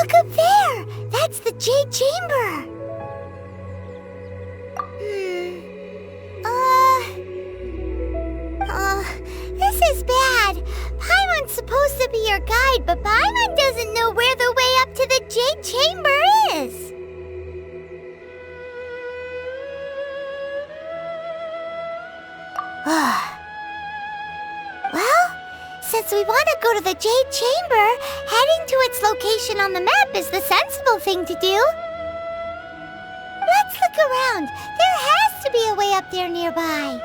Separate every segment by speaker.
Speaker 1: Look up there! That's the Jade Chamber! This is bad. Paimon's supposed to be your guide, but Paimon doesn't know where the way up to the Jade Chamber is. Well, since we want to go to the Jade Chamber, heading to its location on the map is the sensible thing to do. Let's look around. There has to be a way up there nearby.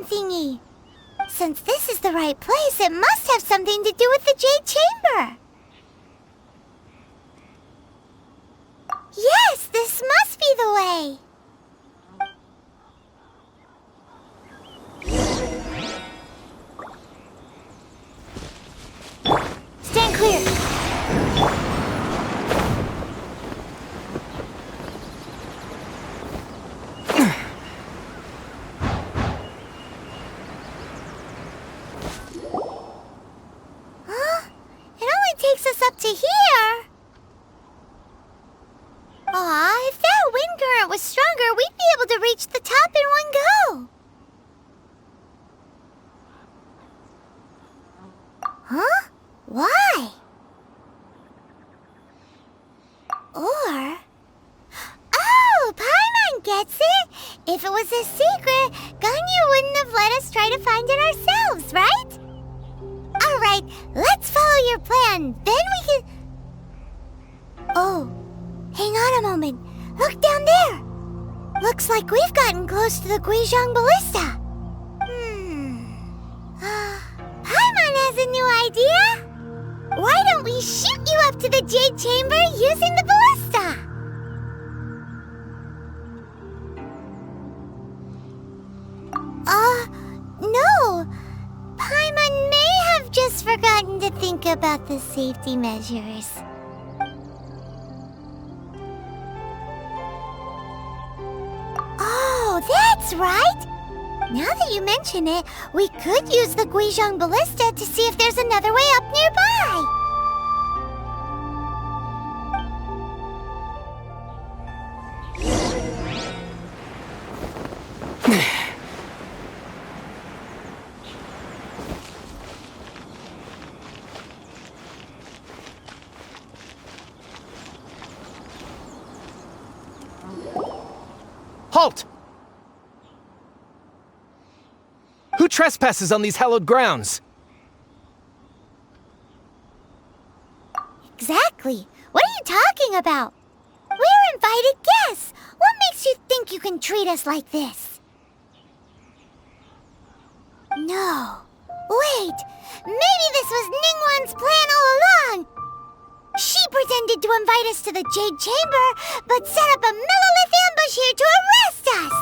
Speaker 1: Thingy. Since this is the right place, it must have something to do with the Jade Chamber. Yes, this must be the way. Stand clear. Up to here. Aw, if that wind current was stronger, we'd be able to reach the top in one go. Huh? Why? Or... Oh, Paimon gets it! If it was a secret, Ganyu wouldn't have let us try to find it ourselves, right? Alright, let's follow your plan. Then we can... Oh, hang on a moment. Look down there. Looks like we've gotten close to the Guizhong Ballista. Paimon has a new idea. Why don't we shoot you up to the Jade Chamber using the ballista? No. Paimon may have just forgotten to think about the safety measures. Oh, that's right! Now that you mention it, we could use the Guizhong Ballista to see if there's another way up nearby!
Speaker 2: Halt! Who trespasses on these hallowed grounds?
Speaker 1: Exactly. What are you talking about? We're invited guests. What makes you think you can treat us like this? No. Wait. Maybe this was Ningguang's plan all along. She pretended to invite us to the Jade Chamber, but set up a millilith ambush here to arrest us!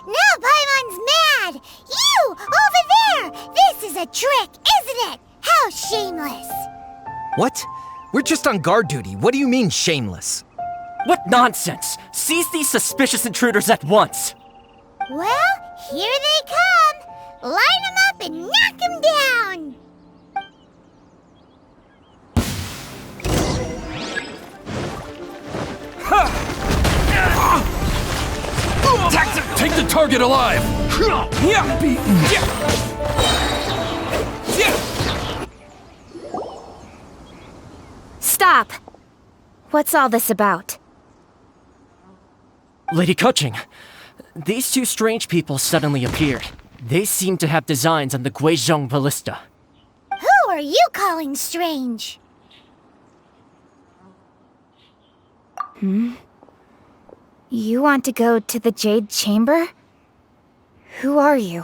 Speaker 1: Now Paimon's mad! You, over there! This is a trick, isn't it? How shameless!
Speaker 2: What? We're just on guard duty. What do you mean, shameless?
Speaker 3: What nonsense! Seize these suspicious intruders at once!
Speaker 1: Well, here they come! Line them up and knock them down!
Speaker 4: Take the target alive!
Speaker 5: Stop! What's all this about?
Speaker 3: Lady Kuching, these two strange people suddenly appeared. They seem to have designs on the Guizhong Ballista.
Speaker 1: Who are you calling strange?
Speaker 5: You want to go to the Jade Chamber? Who are you?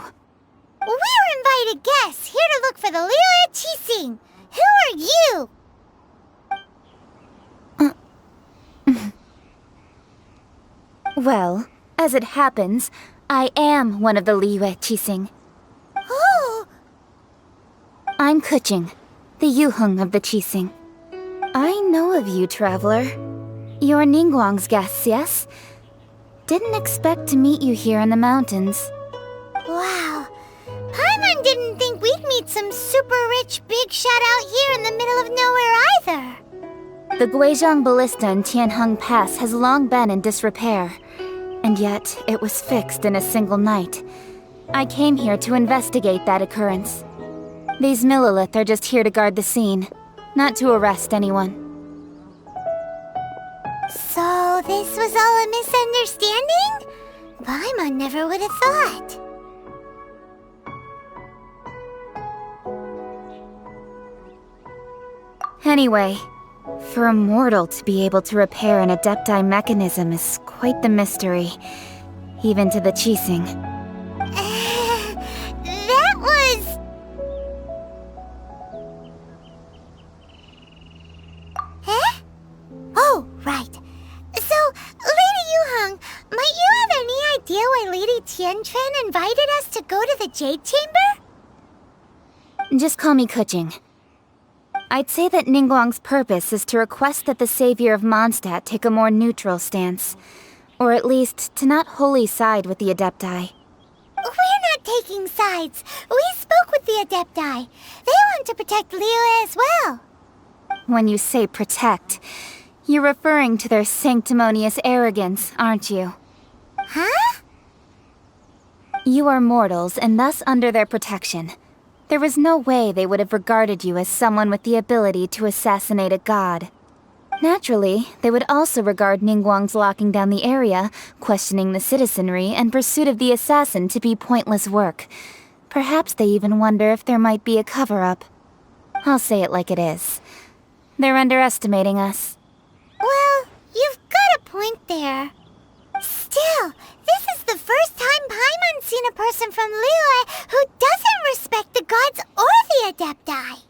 Speaker 1: We're invited guests, here to look for the Lilia Qixing. Who are you?
Speaker 5: Well, As it happens, I am one of the Liyue Qixing.
Speaker 1: Oh!
Speaker 5: I'm Kuching, the Yuheng of the Qixing. I know of you, traveler. You're Ningguang's guests, yes? Didn't expect to meet you here in the mountains.
Speaker 1: Wow. Paimon didn't think we'd meet some super rich big shot out here in the middle of nowhere either.
Speaker 5: The Guizhong Ballista in Tianheng Pass has long been in disrepair, and yet it was fixed in a single night. I came here to investigate that occurrence. These Millilith are just here to guard the scene, not to arrest anyone.
Speaker 1: So this was all a misunderstanding? Paimon never would have thought.
Speaker 5: Anyway, for a mortal to be able to repair an Adepti mechanism is quite the mystery, even to the Qixing.
Speaker 1: That was... Huh? Oh, right. So, Lady Yuheng, might you have any idea why Lady Tianquan invited us to go to the Jade Chamber?
Speaker 5: Just call me Kuching. I'd say that Ningguang's purpose is to request that the savior of Mondstadt take a more neutral stance. Or at least, to not wholly side with the Adepti.
Speaker 1: We're not taking sides. We spoke with the Adepti. They want to protect Liyue as well.
Speaker 5: When you say protect, you're referring to their sanctimonious arrogance, aren't you?
Speaker 1: Huh?
Speaker 5: You are mortals, and thus under their protection. There was no way they would have regarded you as someone with the ability to assassinate a god. Naturally, they would also regard Ningguang's locking down the area, questioning the citizenry, and pursuit of the assassin to be pointless work. Perhaps they even wonder if there might be a cover-up. I'll say it like it is. They're underestimating us.
Speaker 1: Well, you've got a point there. Still, this is the first time Paimon's seen a person from Liyue who doesn't respect the gods or the Adepti.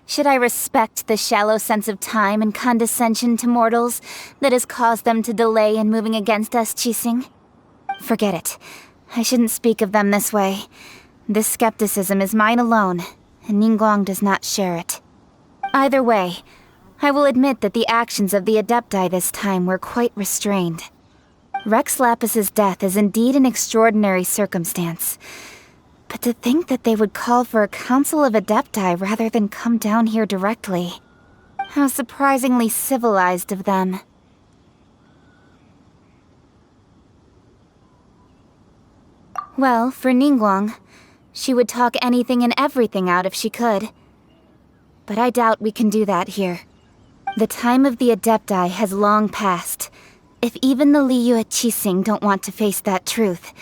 Speaker 5: Should I respect the shallow sense of time and condescension to mortals that has caused them to delay in moving against us, Qixing? Forget it. I shouldn't speak of them this way. This skepticism is mine alone, and Ningguang does not share it. Either way, I will admit that the actions of the Adepti this time were quite restrained. Rex Lapis's death is indeed an extraordinary circumstance. But to think that they would call for a council of Adepti rather than come down here directly. How surprisingly civilized of them. Well, for Ningguang, she would talk anything and everything out if she could. But I doubt we can do that here. The time of the Adepti has long passed. If even the Liyue Qixing don't want to face that truth,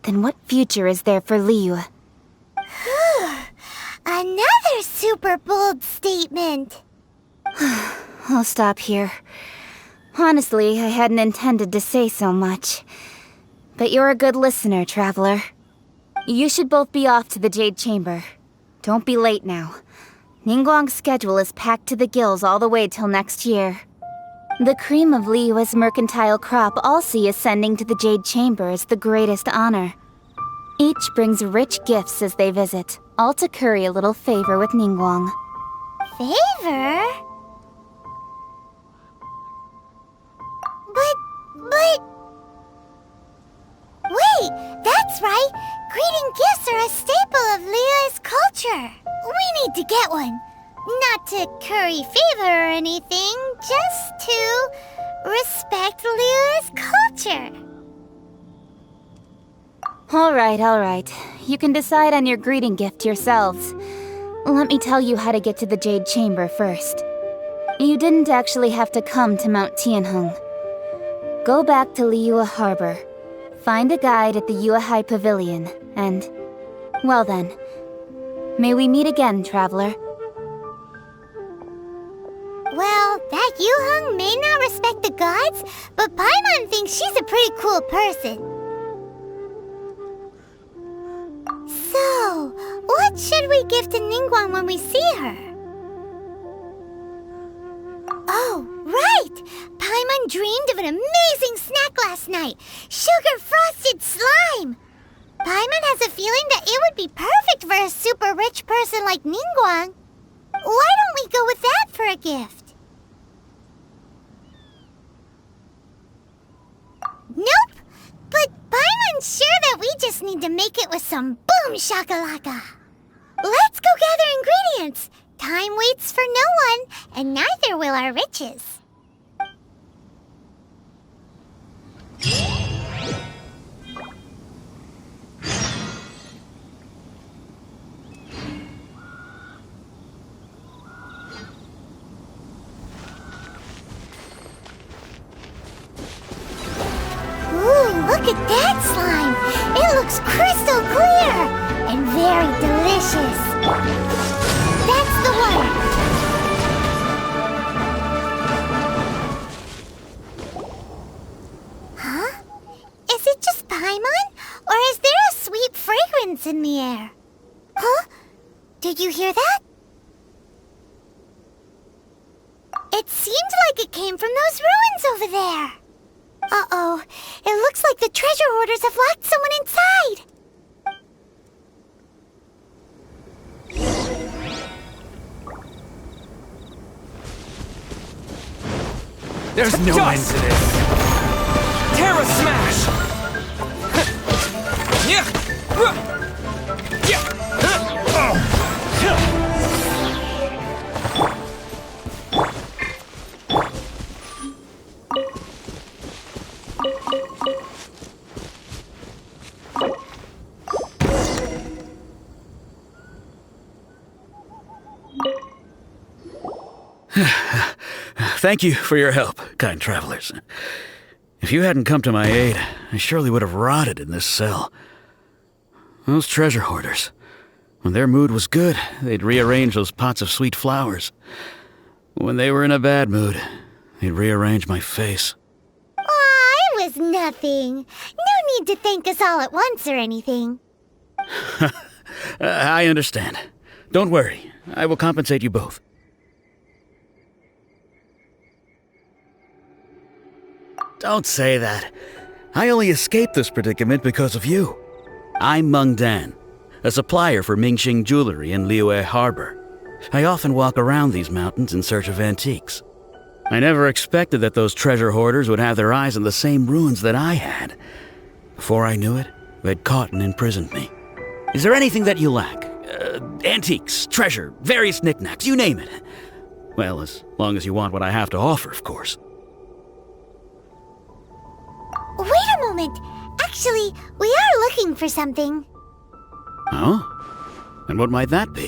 Speaker 5: then what future is there for Liyue?
Speaker 1: Another super bold statement.
Speaker 5: I'll stop here. Honestly, I hadn't intended to say so much. But you're a good listener, traveler. You should both be off to the Jade Chamber. Don't be late now. Ningguang's schedule is packed to the gills all the way till next year. The cream of Liyue's mercantile crop all see ascending to the Jade Chamber as the greatest honor. Each brings rich gifts as they visit, all to curry a little favor with Ningguang.
Speaker 1: Favor? But... Wait, that's right! Greeting gifts are a staple of Liyue's culture. We need to get one. Not to curry favor or anything, just to respect Liyue's culture.
Speaker 5: All right. You can decide on your greeting gift yourselves. Let me tell you how to get to the Jade Chamber first. You didn't actually have to come to Mount Tianheng. Go back to Liyue Harbor. Find a guide at the Yuehai Pavilion, and... well then. May we meet again, traveler.
Speaker 1: Well, that Yuheng may not respect the gods, but Paimon thinks she's a pretty cool person. So, what should we give to Ningguang when we see her? Oh, right! Paimon Paimon dreamed of an amazing snack last night. Sugar-frosted slime! Paimon has a feeling that it would be perfect for a super rich person like Ningguang. Why don't we go with that for a gift? Nope! But Paimon's sure that we just need to make it with some boom shakalaka. Let's go gather ingredients. Time waits for no one, and neither will our riches. Look at that slime! It looks crystal clear! And very delicious! That's the one! Huh? Is it just Paimon? Or is there a sweet fragrance in the air? Huh? Did you hear that? It seemed like it came from those ruins over there! Uh-oh, it looks like the treasure hoarders have locked someone inside!
Speaker 2: There's no end to this. Terra Smash!
Speaker 6: Thank you for your help, kind travelers. If you hadn't come to my aid, I surely would have rotted in this cell. Those treasure hoarders, when their mood was good, they'd rearrange those pots of sweet flowers. When they were in a bad mood, they'd rearrange my face.
Speaker 1: Aw, it was nothing. No need to thank us all at once or anything.
Speaker 6: I understand. Don't worry, I will compensate you both. Don't say that. I only escaped this predicament because of you. I'm Meng Dan, a supplier for Mingxing Jewelry in Liyue Harbor. I often walk around these mountains in search of antiques. I never expected that those treasure hoarders would have their eyes on the same ruins that I had. Before I knew it, they'd caught and imprisoned me. Is there anything that you lack? Antiques, treasure, various knickknacks, you name it. Well, as long as you want what I have to offer, of course.
Speaker 1: Wait a moment. Actually, we are looking for something.
Speaker 6: Oh? And what might that be?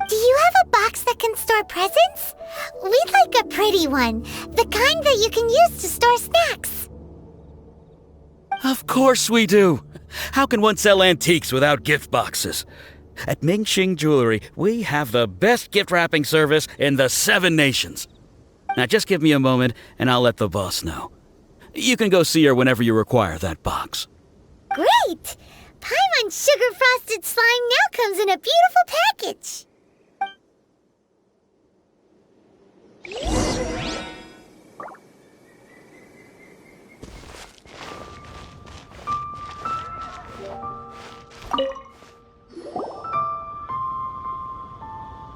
Speaker 1: Do you have a box that can store presents? We'd like a pretty one. The kind that you can use to store snacks.
Speaker 6: Of course we do. How can one sell antiques without gift boxes? At Mingxing Jewelry, we have the best gift wrapping service in the 7 nations. Now just give me a moment and I'll let the boss know. You can go see her whenever you require that box.
Speaker 1: Great! Paimon's sugar-frosted slime now comes in a beautiful package.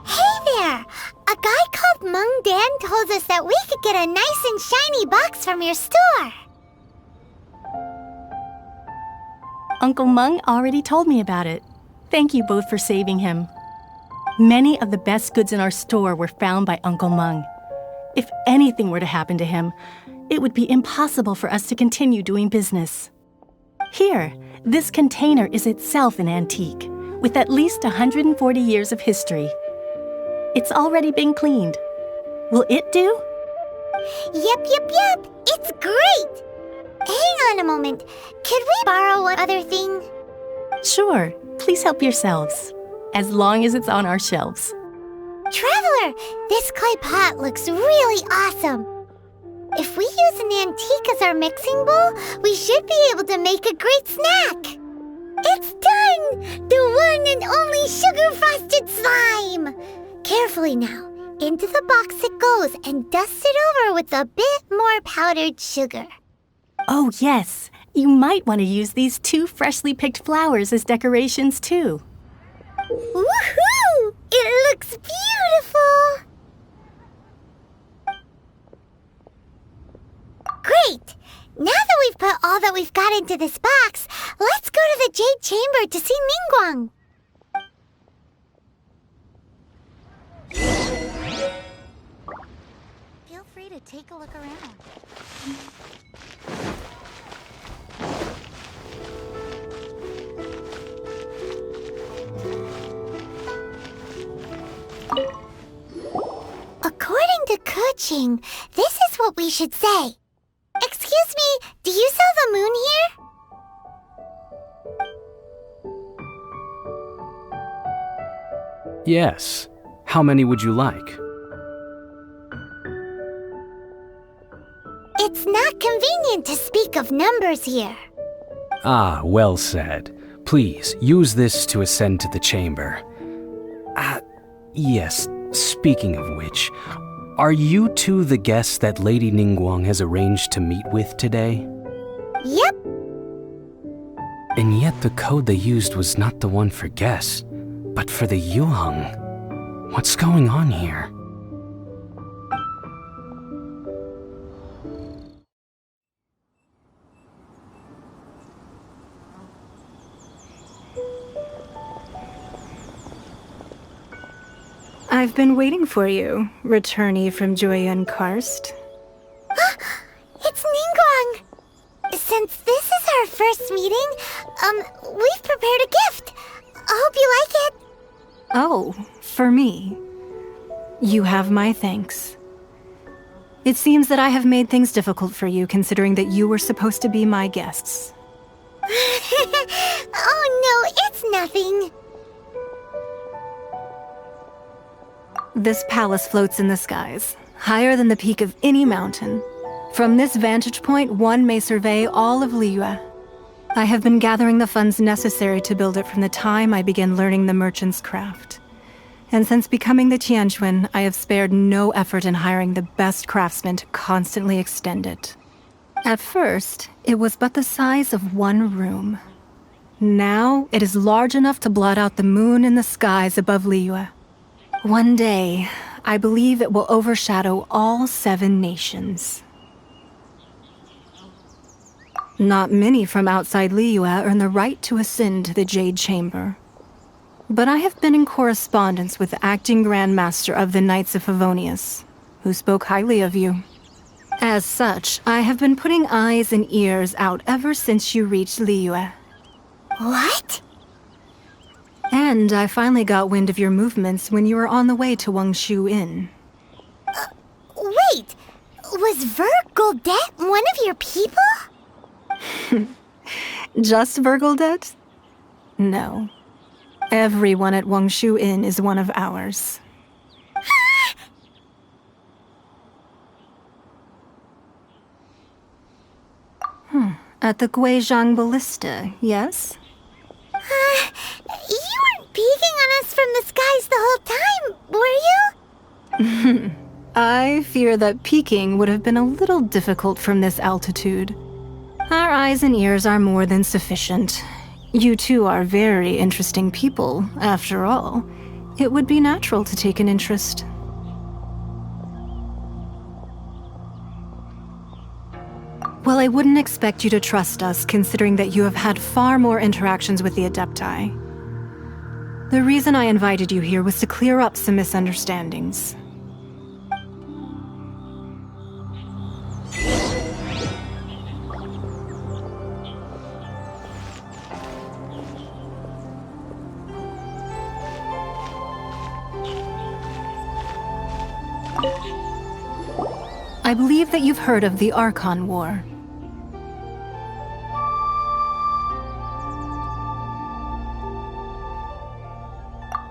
Speaker 1: Hey there! A guy called Meng Dan told us that we could get a nice and shiny box from your store.
Speaker 7: Uncle Meng already told me about it. Thank you both for saving him. Many of the best goods in our store were found by Uncle Meng. If anything were to happen to him, it would be impossible for us to continue doing business. Here, this container is itself an antique, with at least 140 years of history. It's already been cleaned. Will it do?
Speaker 1: Yep. It's great! Hang on a moment. Could we borrow one other thing?
Speaker 7: Sure, please help yourselves, as long as it's on our shelves.
Speaker 1: Traveler, this clay pot looks really awesome. If we use an antique as our mixing bowl, we should be able to make a great snack. It's done! The one and only sugar-frosted slime! Carefully now. Into the box it goes and dust it over with a bit more powdered sugar.
Speaker 7: Oh, yes. You might want to use these 2 freshly picked flowers as decorations, too.
Speaker 1: Woohoo! It looks beautiful! Great! Now that we've put all that we've got into this box, let's go to the Jade Chamber to see Ningguang. Feel free to take a look around. According to Kuching, this is what we should say. Excuse me, do you sell the moon here?
Speaker 8: Yes. How many would you like?
Speaker 1: It's not convenient to speak of numbers here.
Speaker 8: Ah, well said. Please, use this to ascend to the chamber. Yes, speaking of which, are you two the guests that Lady Ningguang has arranged to meet with today?
Speaker 1: Yep.
Speaker 8: And yet the code they used was not the one for guests, but for the Yuheng. What's going on here?
Speaker 9: I've been waiting for you, returnee from Joyun Karst.
Speaker 1: It's Ningguang! Since this is our first meeting, we've prepared a gift. I hope you like it.
Speaker 9: Oh, for me. You have my thanks. It seems that I have made things difficult for you, considering that you were supposed to be my guests.
Speaker 1: Oh no, it's nothing.
Speaker 9: This palace floats in the skies, higher than the peak of any mountain. From this vantage point, one may survey all of Liyue. I have been gathering the funds necessary to build it from the time I began learning the merchant's craft. And since becoming the Tianquan, I have spared no effort in hiring the best craftsmen to constantly extend it. At first, it was but the size of one room. Now, it is large enough to blot out the moon in the skies above Liyue. One day, I believe it will overshadow all 7 nations. Not many from outside Liyue earn the right to ascend to the Jade Chamber. But I have been in correspondence with the acting Grand Master of the Knights of Favonius, who spoke highly of you. As such, I have been putting eyes and ears out ever since you reached Liyue.
Speaker 1: What?
Speaker 9: And I finally got wind of your movements when you were on the way to Wangshu Inn.
Speaker 1: Wait! Was Vergoldet one of your people?
Speaker 9: Just Vergoldet? No. Everyone at Wangshu Inn is one of ours. At the Guizhang Ballista, yes?
Speaker 1: You weren't peeking on us from the skies the whole time, were you?
Speaker 9: I fear that peeking would have been a little difficult from this altitude. Our eyes and ears are more than sufficient. You two are very interesting people, after all. It would be natural to take an interest. Well, I wouldn't expect you to trust us, considering that you have had far more interactions with the Adepti. The reason I invited you here was to clear up some misunderstandings. I believe that you've heard of the Archon War.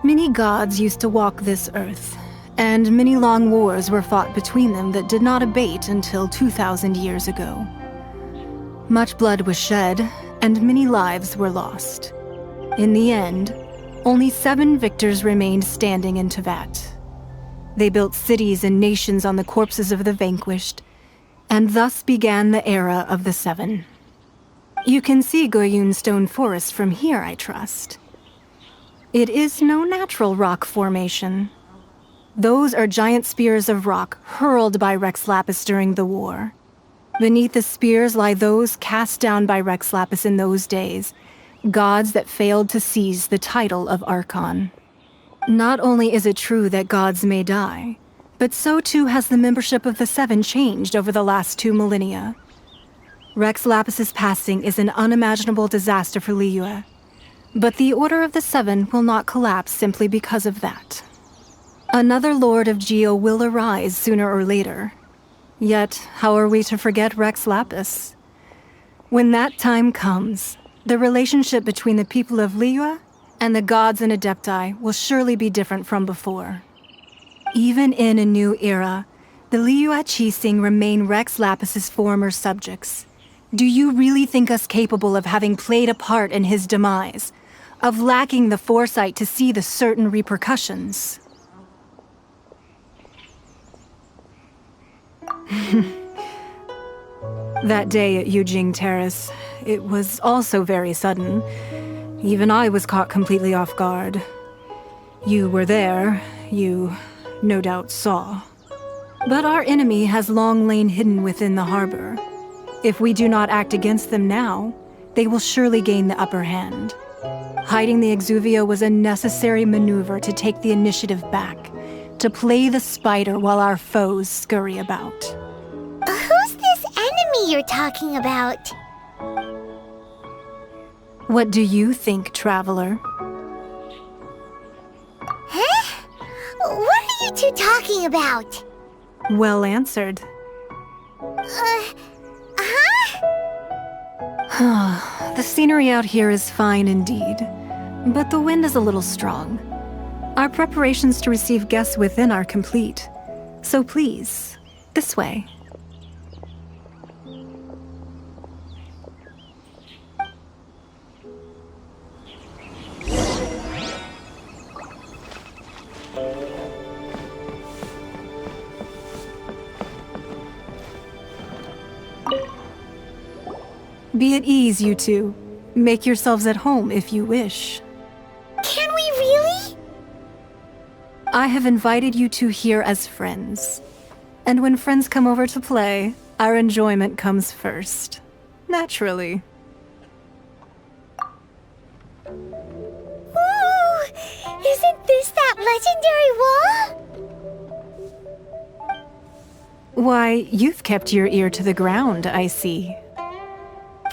Speaker 9: Many gods used to walk this earth, and many long wars were fought between them that did not abate until 2,000 years ago. Much blood was shed, and many lives were lost. In the end, only 7 victors remained standing in Teyvat. They built cities and nations on the corpses of the vanquished, and thus began the era of the Seven. You can see Goyun Stone Forest from here, I trust. It is no natural rock formation. Those are giant spears of rock hurled by Rex Lapis during the war. Beneath the spears lie those cast down by Rex Lapis in those days, gods that failed to seize the title of Archon. Not only is it true that gods may die, but so too has the membership of the Seven changed over the last 2 millennia. Rex Lapis's passing is an unimaginable disaster for Liyue, but the Order of the Seven will not collapse simply because of that. Another Lord of Geo will arise sooner or later. Yet, how are we to forget Rex Lapis? When that time comes, the relationship between the people of Liyue and the gods and Adepti will surely be different from before. Even in a new era, the Liyue Qixing remain Rex Lapis's former subjects. Do you really think us capable of having played a part in his demise? Of lacking the foresight to see the certain repercussions? That day at Yujing Terrace, it was also very sudden. Even I was caught completely off guard. You were there, you no doubt saw. But our enemy has long lain hidden within the harbor. If we do not act against them now, they will surely gain the upper hand. Hiding the Exuvia was a necessary maneuver to take the initiative back, to play the spider while our foes scurry about.
Speaker 1: Who's this enemy you're talking about?
Speaker 9: What do you think, traveler?
Speaker 1: Huh? What are you two talking about?
Speaker 9: Well answered. The scenery out here is fine indeed, but the wind is a little strong. Our preparations to receive guests within are complete, so please, this way. Be at ease, you two. Make yourselves at home if you wish.
Speaker 1: Can we really?
Speaker 9: I have invited you two here as friends. And when friends come over to play, our enjoyment comes first. Naturally.
Speaker 1: Ooh! Isn't this that legendary wall?
Speaker 9: Why, you've kept your ear to the ground, I see.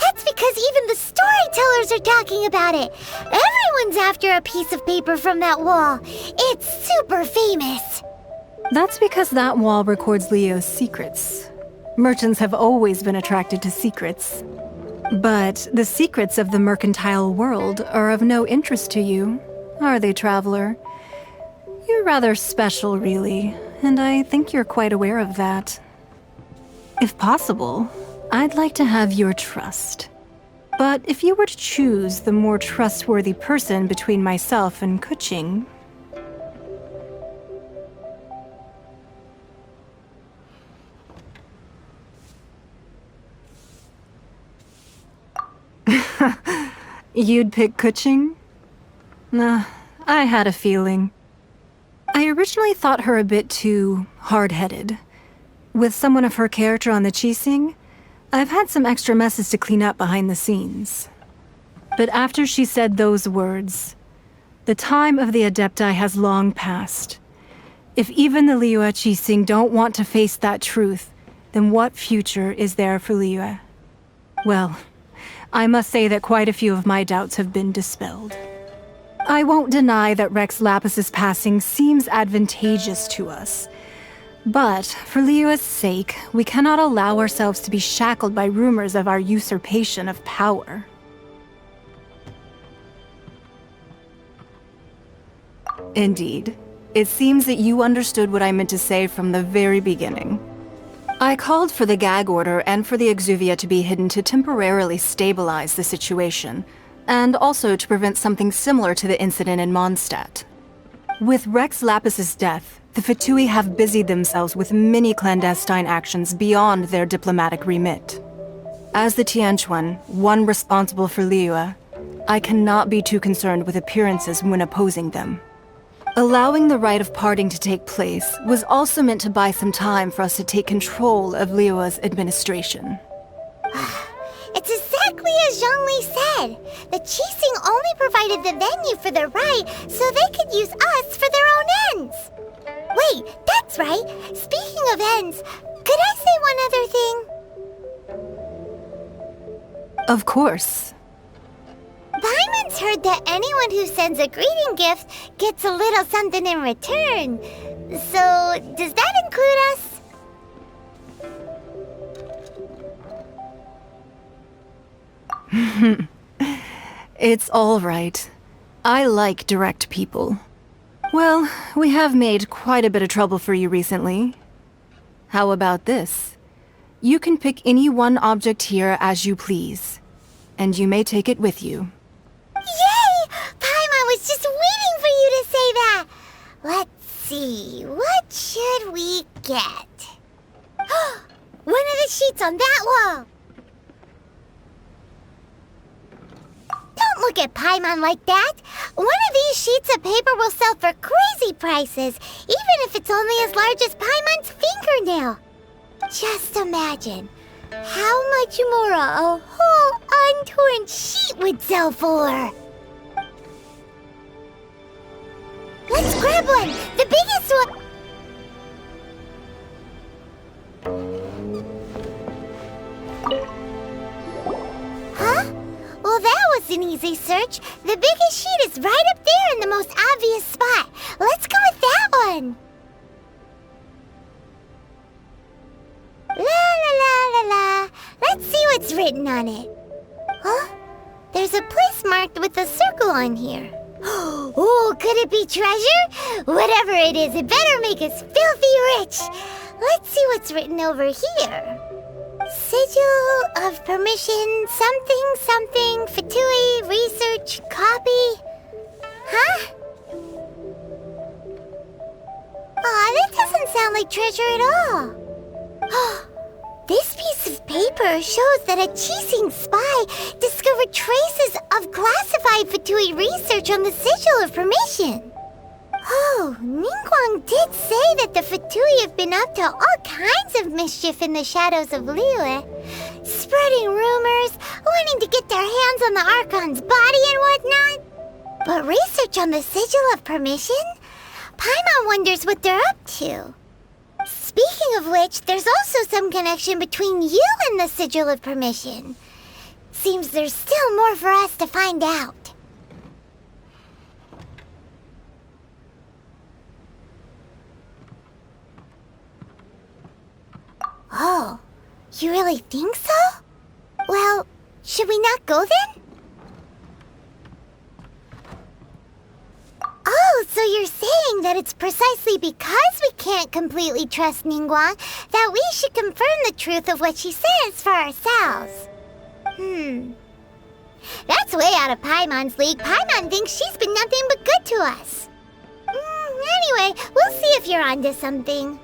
Speaker 1: That's because even the storytellers are talking about it. Everyone's after a piece of paper from that wall. It's super famous.
Speaker 9: That's because that wall records Leo's secrets. Merchants have always been attracted to secrets. But the secrets of the mercantile world are of no interest to you, are they, traveler? You're rather special, really, and I think you're quite aware of that. If possible, I'd like to have your trust. But if you were to choose the more trustworthy person between myself and Kuching... You'd pick Kuching? Nah, I had a feeling. I originally thought her a bit too hard-headed. With someone of her character on the Qixing, I've had some extra messes to clean up behind the scenes. But after she said those words, the time of the Adepti has long passed. If even the Liyue Qixing don't want to face that truth, then what future is there for Liyue? Well, I must say that quite a few of my doubts have been dispelled. I won't deny that Rex Lapis's passing seems advantageous to us. But, for Liyue's sake, we cannot allow ourselves to be shackled by rumors of our usurpation of power. Indeed. It seems that you understood what I meant to say from the very beginning. I called for the gag order and for the Exuvia to be hidden to temporarily stabilize the situation, and also to prevent something similar to the incident in Mondstadt. With Rex Lapis's death, the Fatui have busied themselves with many clandestine actions beyond their diplomatic remit. As the Tianquan, one responsible for Liyue, I cannot be too concerned with appearances when opposing them. Allowing the rite of parting to take place was also meant to buy some time for us to take control of Liyue's administration.
Speaker 1: It's exactly as Zhongli said. The Qixing only provided the venue for the rite so they could use us for their own ends. Wait, that's right. Speaking of ends, could I say one other thing?
Speaker 9: Of course.
Speaker 1: Paimon's heard that anyone who sends a greeting gift gets a little something in return. So, does that include us?
Speaker 9: It's all right. I like direct people. Well, we have made quite a bit of trouble for you recently. How about this? You can pick any one object here as you please, and you may take it with you.
Speaker 1: Yay! Paimon was just waiting for you to say that! Let's see, what should we get? One of the sheets on that wall! Don't look at Paimon like that! One of these sheets of paper will sell for crazy prices, even if it's only as large as Paimon's fingernail. Just imagine how much more a whole untorn sheet would sell for. Let's grab one! The biggest one! Huh? Well, that was an easy search. The biggest sheet is right up there in the most obvious spot. Let's go with that one. La la la la la. Let's see what's written on it. Huh? There's a place marked with a circle on here. Oh, could it be treasure? Whatever it is, it better make us filthy rich. Let's see what's written over here. Sigil of permission, something, something, Fatui, research, copy. Huh? Aw, that doesn't sound like treasure at all. This piece of paper shows that a Qixing spy discovered traces of classified Fatui research on the Sigil of Permission. Oh, Ningguang did say that the Fatui have been up to all kinds of mischief in the shadows of Liyue, spreading rumors, wanting to get their hands on the Archon's body and whatnot. But research on the Sigil of Permission? Paimon wonders what they're up to. Speaking of which, there's also some connection between you and the Sigil of Permission. Seems there's still more for us to find out. Oh, you really think so? Well, should we not go then? Oh, so you're saying that it's precisely because we can't completely trust Ningguang that we should confirm the truth of what she says for ourselves. That's way out of Paimon's league. Paimon thinks she's been nothing but good to us. Anyway, we'll see if you're onto something.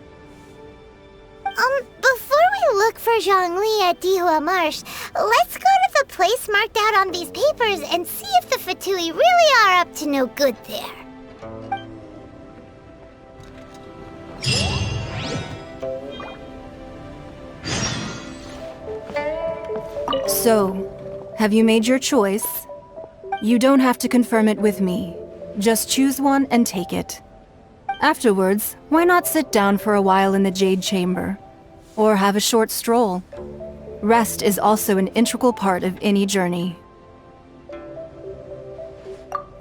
Speaker 1: Before we look for Zhongli at Dihua Marsh, let's go to the place marked out on these papers and see if the Fatui really are up to no good there.
Speaker 9: So, have you made your choice? You don't have to confirm it with me. Just choose one and take it. Afterwards, why not sit down for a while in the Jade Chamber? Or have a short stroll? Rest is also an integral part of any journey.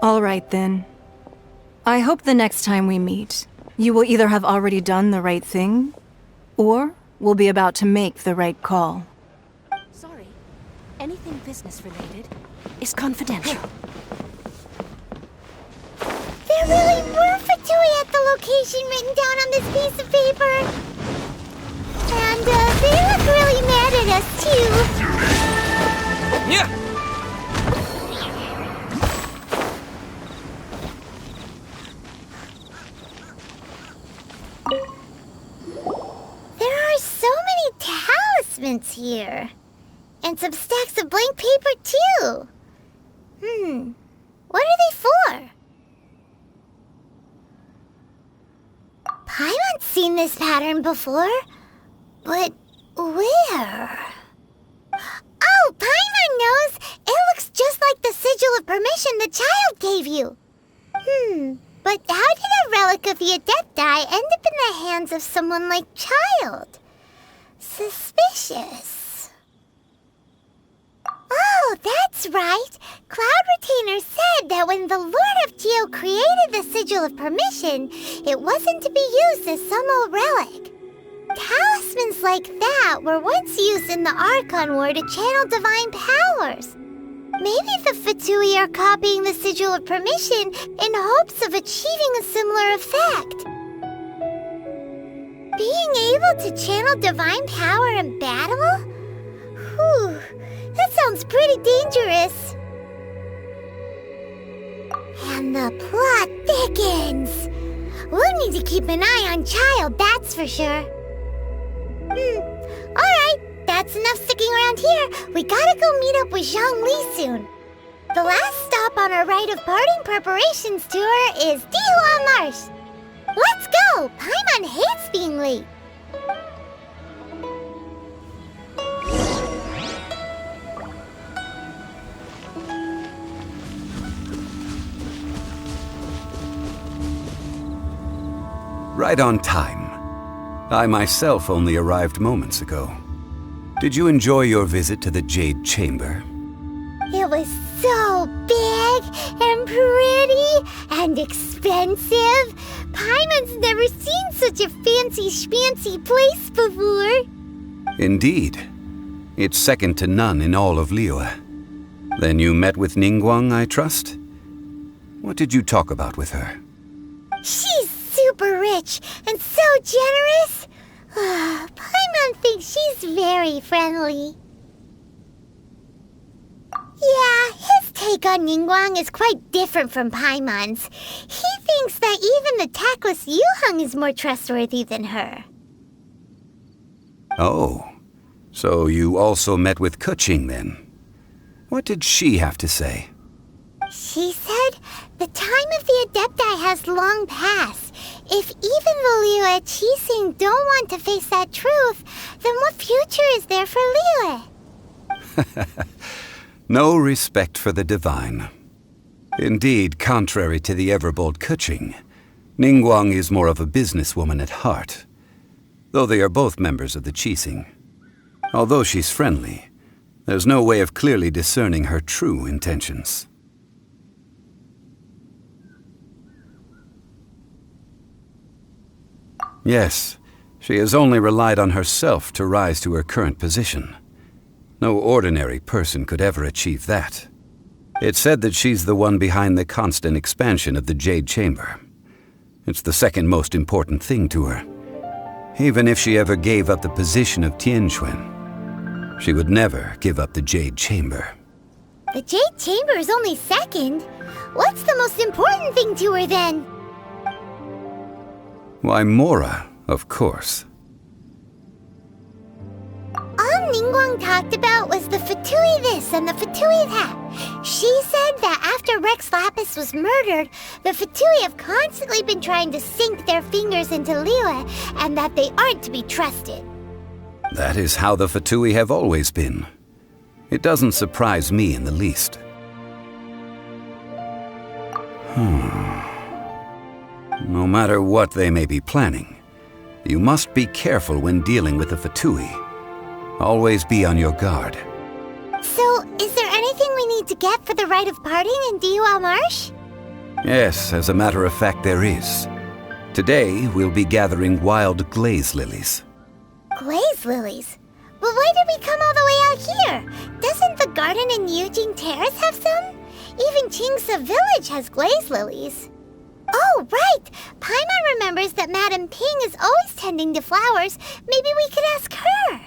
Speaker 9: All right then. I hope the next time we meet, you will either have already done the right thing, or will be about to make the right call.
Speaker 10: Sorry, anything business related is confidential.
Speaker 1: There really were Fatui at the location written down on this piece of paper. And they look really mad at us too.
Speaker 2: Yeah.
Speaker 1: here. And some stacks of blank paper, too. What are they for? Paimon's seen this pattern before. But where? Oh, Paimon knows! It looks just like the sigil of permission the child gave you. But how did a relic of the Adepti end up in the hands of someone like Child? Suspicious. Oh, that's right. Cloud Retainer said that when the Lord of Geo created the Sigil of Permission, it wasn't to be used as some old relic. Talismans like that were once used in the Archon War to channel divine powers. Maybe the Fatui are copying the Sigil of Permission in hopes of achieving a similar effect. Being able to channel divine power in battle? Whew, that sounds pretty dangerous. And the plot thickens. We'll need to keep an eye on Child, that's for sure. Alright, that's enough sticking around here. We gotta go meet up with Zhang Li soon. The last stop on our rite of parting preparations tour is Dihua Marsh. Let's go! Paimon hates being late.
Speaker 11: Right on time. I myself only arrived moments ago. Did you enjoy your visit to the Jade Chamber?
Speaker 1: It was so big and pretty and expensive. Paimon's never seen such a fancy schmancy place before.
Speaker 11: Indeed. It's second to none in all of Liyue. Then you met with Ningguang, I trust? What did you talk about with her?
Speaker 1: She's super rich and so generous. Paimon thinks she's very friendly. Yeah, his take on Ningguang is quite different from Paimon's. He thinks that even the tactless Yuheng is more trustworthy than her.
Speaker 11: Oh, so you also met with Keqing then? What did she have to say?
Speaker 1: She said the time of the Adepti has long passed. If even the Liyue Qixing don't want to face that truth, then what future is there for Liyue?
Speaker 11: No respect for the divine. Indeed, contrary to the ever-bold Keqing, Ningguang is more of a businesswoman at heart, though they are both members of the Qixing. Although she's friendly, there's no way of clearly discerning her true intentions. Yes, she has only relied on herself to rise to her current position. No ordinary person could ever achieve that. It's said that she's the one behind the constant expansion of the Jade Chamber. It's the second most important thing to her. Even if she ever gave up the position of Tianquan, she would never give up the Jade Chamber.
Speaker 1: The Jade Chamber is only second. What's the most important thing to her then?
Speaker 11: Why, Mora, of course.
Speaker 1: All Ningguang talked about was the Fatui this and the Fatui that. She said that after Rex Lapis was murdered, the Fatui have constantly been trying to sink their fingers into Liyue, and that they aren't to be trusted.
Speaker 11: That is how the Fatui have always been. It doesn't surprise me in the least. No matter what they may be planning, you must be careful when dealing with the Fatui. Always be on your guard.
Speaker 1: So, is there anything we need to get for the rite of parting in Dihua Marsh?
Speaker 11: Yes, as a matter of fact, there is. Today, we'll be gathering wild glaze lilies.
Speaker 1: Glaze lilies? But why did we come all the way out here? Doesn't the garden in Yujing Terrace have some? Even Qingse Village has glaze lilies. Oh, right! Paimon remembers that Madame Ping is always tending to flowers. Maybe we could ask her.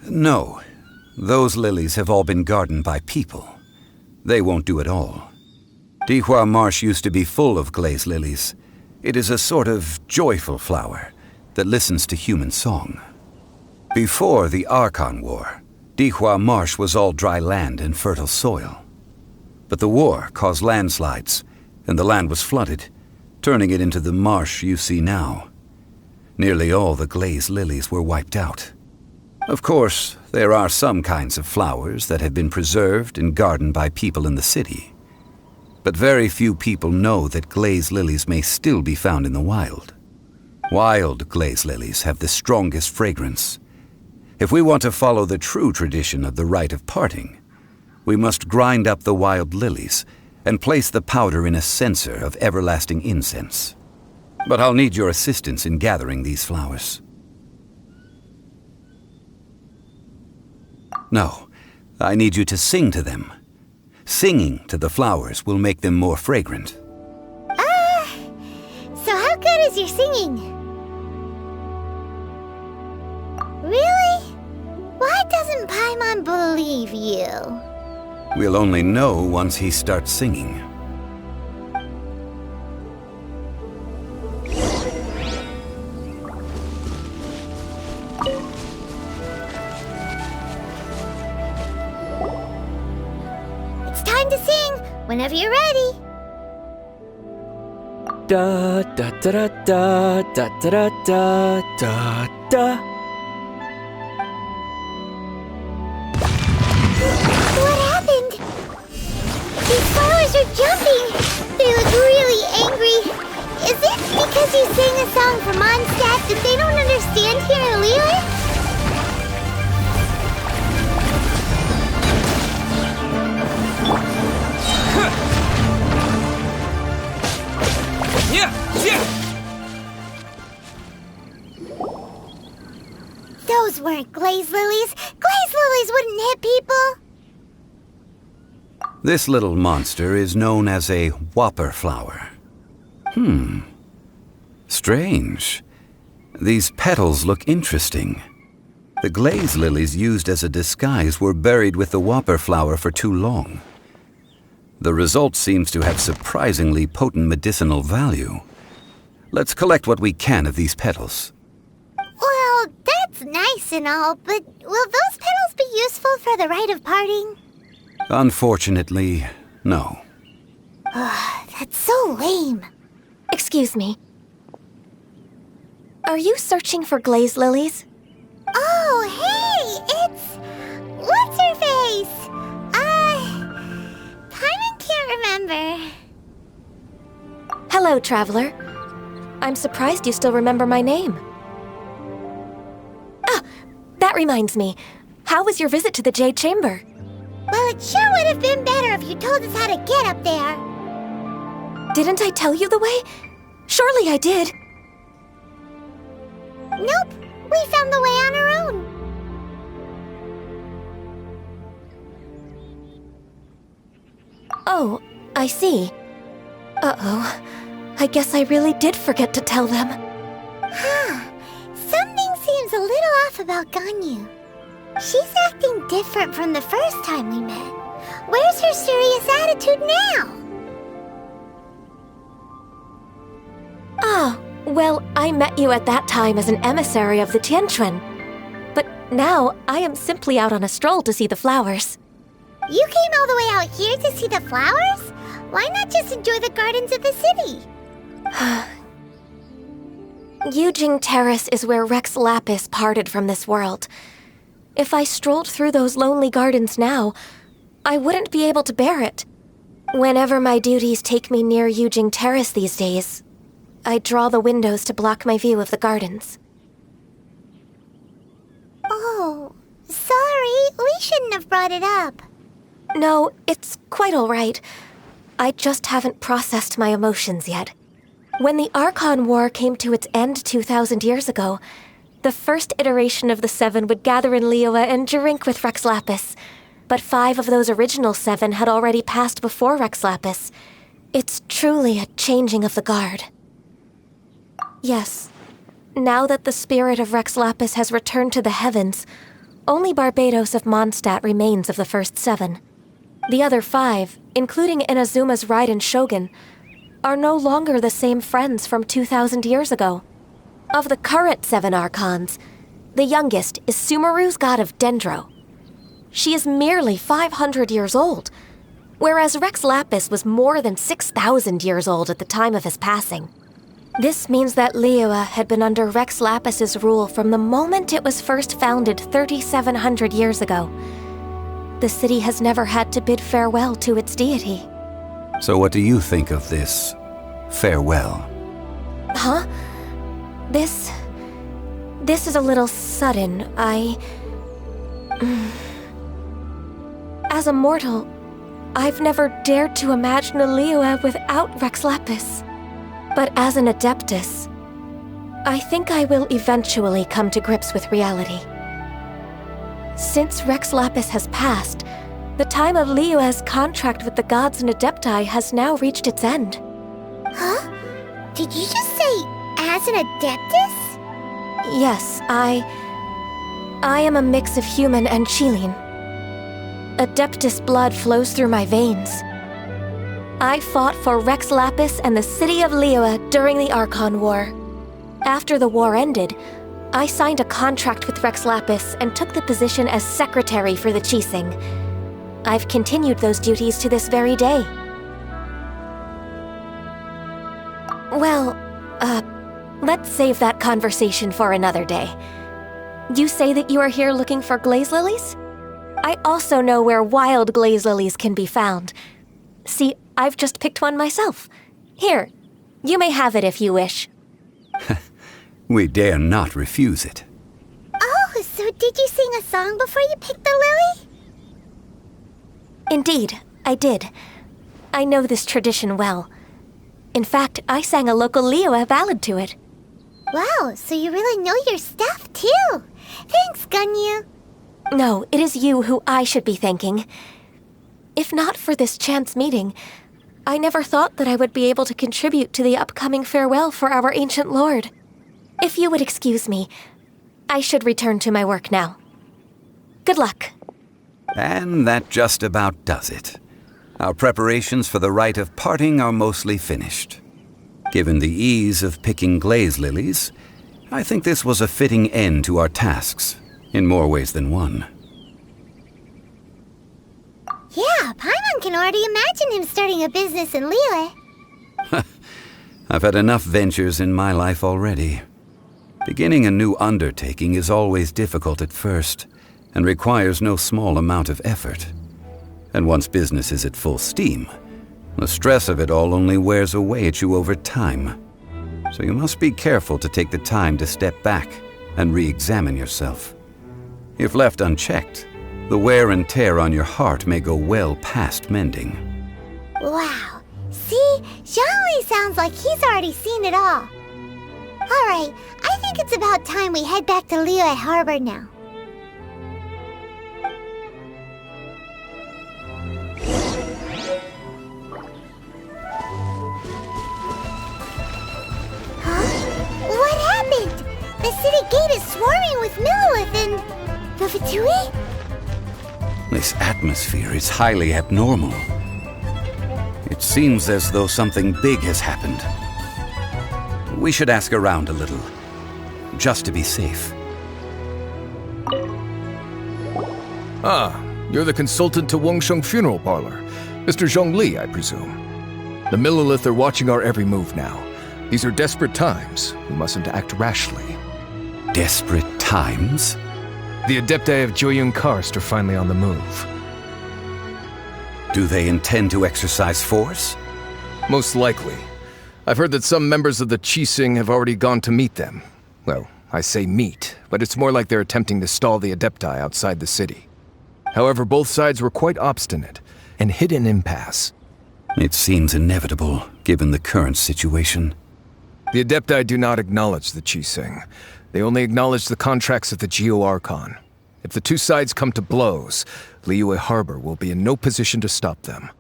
Speaker 11: No. Those lilies have all been gardened by people. They won't do it all. Dihua Marsh used to be full of glaze lilies. It is a sort of joyful flower that listens to human song. Before the Archon War, Dihua Marsh was all dry land and fertile soil. But the war caused landslides, and the land was flooded, turning it into the marsh you see now. Nearly all the Glaze lilies were wiped out. Of course, there are some kinds of flowers that have been preserved and gardened by people in the city. But very few people know that Glaze lilies may still be found in the wild. Wild Glaze lilies have the strongest fragrance. If we want to follow the true tradition of the rite of parting, we must grind up the wild lilies and place the powder in a censer of everlasting incense. But I'll need your assistance in gathering these flowers. No, I need you to sing to them. Singing to the flowers will make them more fragrant.
Speaker 1: So how good is your singing? Really? Why doesn't Paimon believe you?
Speaker 11: We'll only know once he starts singing.
Speaker 1: It's time to sing, whenever you're ready.
Speaker 3: Da da da da da da da da da.
Speaker 1: What happened? These flowers are jumping. They look really angry. Is it because you sang a song for Mondstadt that they don't understand here in Liyue? Those weren't Glaze lilies. Glaze lilies wouldn't hit people.
Speaker 11: This little monster is known as a whopper flower. Strange. These petals look interesting. The Glaze lilies used as a disguise were buried with the whopper flower for too long. The result seems to have surprisingly potent medicinal value. Let's collect what we can of these petals.
Speaker 1: Well, that's nice and all, but will those petals be useful for the rite of parting?
Speaker 11: Unfortunately, no.
Speaker 1: That's so lame.
Speaker 10: Excuse me. Are you searching for Glaze lilies?
Speaker 1: Oh, hey, it's... What's her face? Paimon can't remember.
Speaker 10: Hello, traveler. I'm surprised you still remember my name. Ah, that reminds me. How was your visit to the Jade Chamber?
Speaker 1: Well, it sure would have been better if you told us how to get up there.
Speaker 10: Didn't I tell you the way? Surely I did.
Speaker 1: Nope, we found the way on our own.
Speaker 10: Oh, I see. Uh-oh. I guess I really did forget to tell them.
Speaker 1: Something seems a little off about Ganyu. She's acting different from the first time we met. Where's her serious attitude now?
Speaker 10: Ah, well, I met you at that time as an emissary of the Tianquan. But now, I am simply out on a stroll to see the flowers.
Speaker 1: You came all the way out here to see the flowers? Why not just enjoy the gardens of the city?
Speaker 10: Yujing Terrace is where Rex Lapis parted from this world. If I strolled through those lonely gardens now, I wouldn't be able to bear it. Whenever my duties take me near Yujing Terrace these days, I draw the windows to block my view of the gardens.
Speaker 1: Oh, sorry, we shouldn't have brought it up.
Speaker 10: No, it's quite all right. I just haven't processed my emotions yet. When the Archon War came to its end 2,000 years ago, the first iteration of the Seven would gather in Liyue and drink with Rex Lapis. But 5 of those original 7 had already passed before Rex Lapis. It's truly a changing of the guard. Yes, now that the spirit of Rex Lapis has returned to the heavens, only Barbados of Mondstadt remains of the first 7. The other 5, including Inazuma's Raiden Shogun, are no longer the same friends from 2,000 years ago. Of the current 7 Archons, the youngest, is Sumeru's god of Dendro. She is merely 500 years old, whereas Rex Lapis was more than 6,000 years old at the time of his passing. This means that Liyue had been under Rex Lapis's rule from the moment it was first founded 3,700 years ago. The city has never had to bid farewell to its deity.
Speaker 11: So what do you think of this farewell?
Speaker 10: Huh? This is a little sudden. As a mortal, I've never dared to imagine a Liyue without Rex Lapis. But as an Adeptus, I think I will eventually come to grips with reality. Since Rex Lapis has passed, the time of Liyue's contract with the gods and Adepti has now reached its end.
Speaker 1: Huh? Did you just say, as an Adeptus?
Speaker 10: Yes, I am a mix of human and Chilean. Adeptus blood flows through my veins. I fought for Rex Lapis and the city of Liyue during the Archon War. After the war ended, I signed a contract with Rex Lapis and took the position as secretary for the Qixing. I've continued those duties to this very day. Well, let's save that conversation for another day. You say that you are here looking for glaze lilies? I also know where wild glaze lilies can be found. See, I've just picked one myself. Here, you may have it if you wish.
Speaker 11: We dare not refuse it.
Speaker 1: Oh, so did you sing a song before you picked the lily?
Speaker 10: Indeed, I did. I know this tradition well. In fact, I sang a local Liyue ballad to it.
Speaker 1: Wow, so you really know your stuff, too. Thanks, Gunyu.
Speaker 10: No, it is you who I should be thanking. If not for this chance meeting, I never thought that I would be able to contribute to the upcoming farewell for our ancient lord. If you would excuse me, I should return to my work now. Good luck.
Speaker 11: And that just about does it. Our preparations for the rite of parting are mostly finished. Given the ease of picking glaze lilies, I think this was a fitting end to our tasks, in more ways than one.
Speaker 1: Yeah, Paimon can already imagine him starting a business in Liyue.
Speaker 11: I've had enough ventures in my life already. Beginning a new undertaking is always difficult at first, and requires no small amount of effort. And once business is at full steam, the stress of it all only wears away at you over time. So you must be careful to take the time to step back and re-examine yourself. If left unchecked, the wear and tear on your heart may go well past mending.
Speaker 1: Wow. See? Zhongli sounds like he's already seen it all. Alright, I think it's about time we head back to Liyue Harbor now. What happened? The city gate is swarming with Millowith and the Fatui?
Speaker 11: This atmosphere is highly abnormal. It seems as though something big has happened. We should ask around a little, just to be safe.
Speaker 2: Ah, you're the consultant to Wangsheng Funeral Parlor. Mr. Zhongli, I presume. The Millilith are watching our every move now. These are desperate times. We mustn't act rashly.
Speaker 11: Desperate times?
Speaker 2: The Adepti of Joyun Karst are finally on the move.
Speaker 11: Do they intend to exercise force?
Speaker 2: Most likely. I've heard that some members of the Qixing have already gone to meet them. Well, I say meet, but it's more like they're attempting to stall the Adepti outside the city. However, both sides were quite obstinate and hit an impasse.
Speaker 11: It seems inevitable, given the current situation.
Speaker 2: The Adepti do not acknowledge the Qixing. They only acknowledge the contracts of the Geo-Archon. If the two sides come to blows, Liyue Harbor will be in no position to stop them.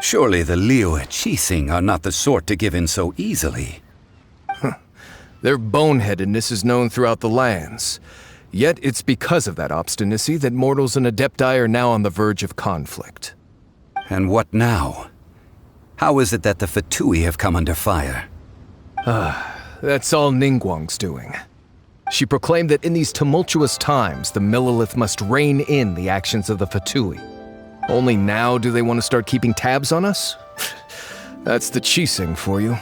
Speaker 11: Surely the Liyue Qixing are not the sort to give in so easily.
Speaker 2: Their boneheadedness is known throughout the lands. Yet it's because of that obstinacy that mortals and Adepti are now on the verge of conflict.
Speaker 11: And what now? How is it that the Fatui have come under fire?
Speaker 2: That's all Ningguang's doing. She proclaimed that in these tumultuous times, the Millelith must rein in the actions of the Fatui. Only now do they want to start keeping tabs on us? That's the Qixing for you.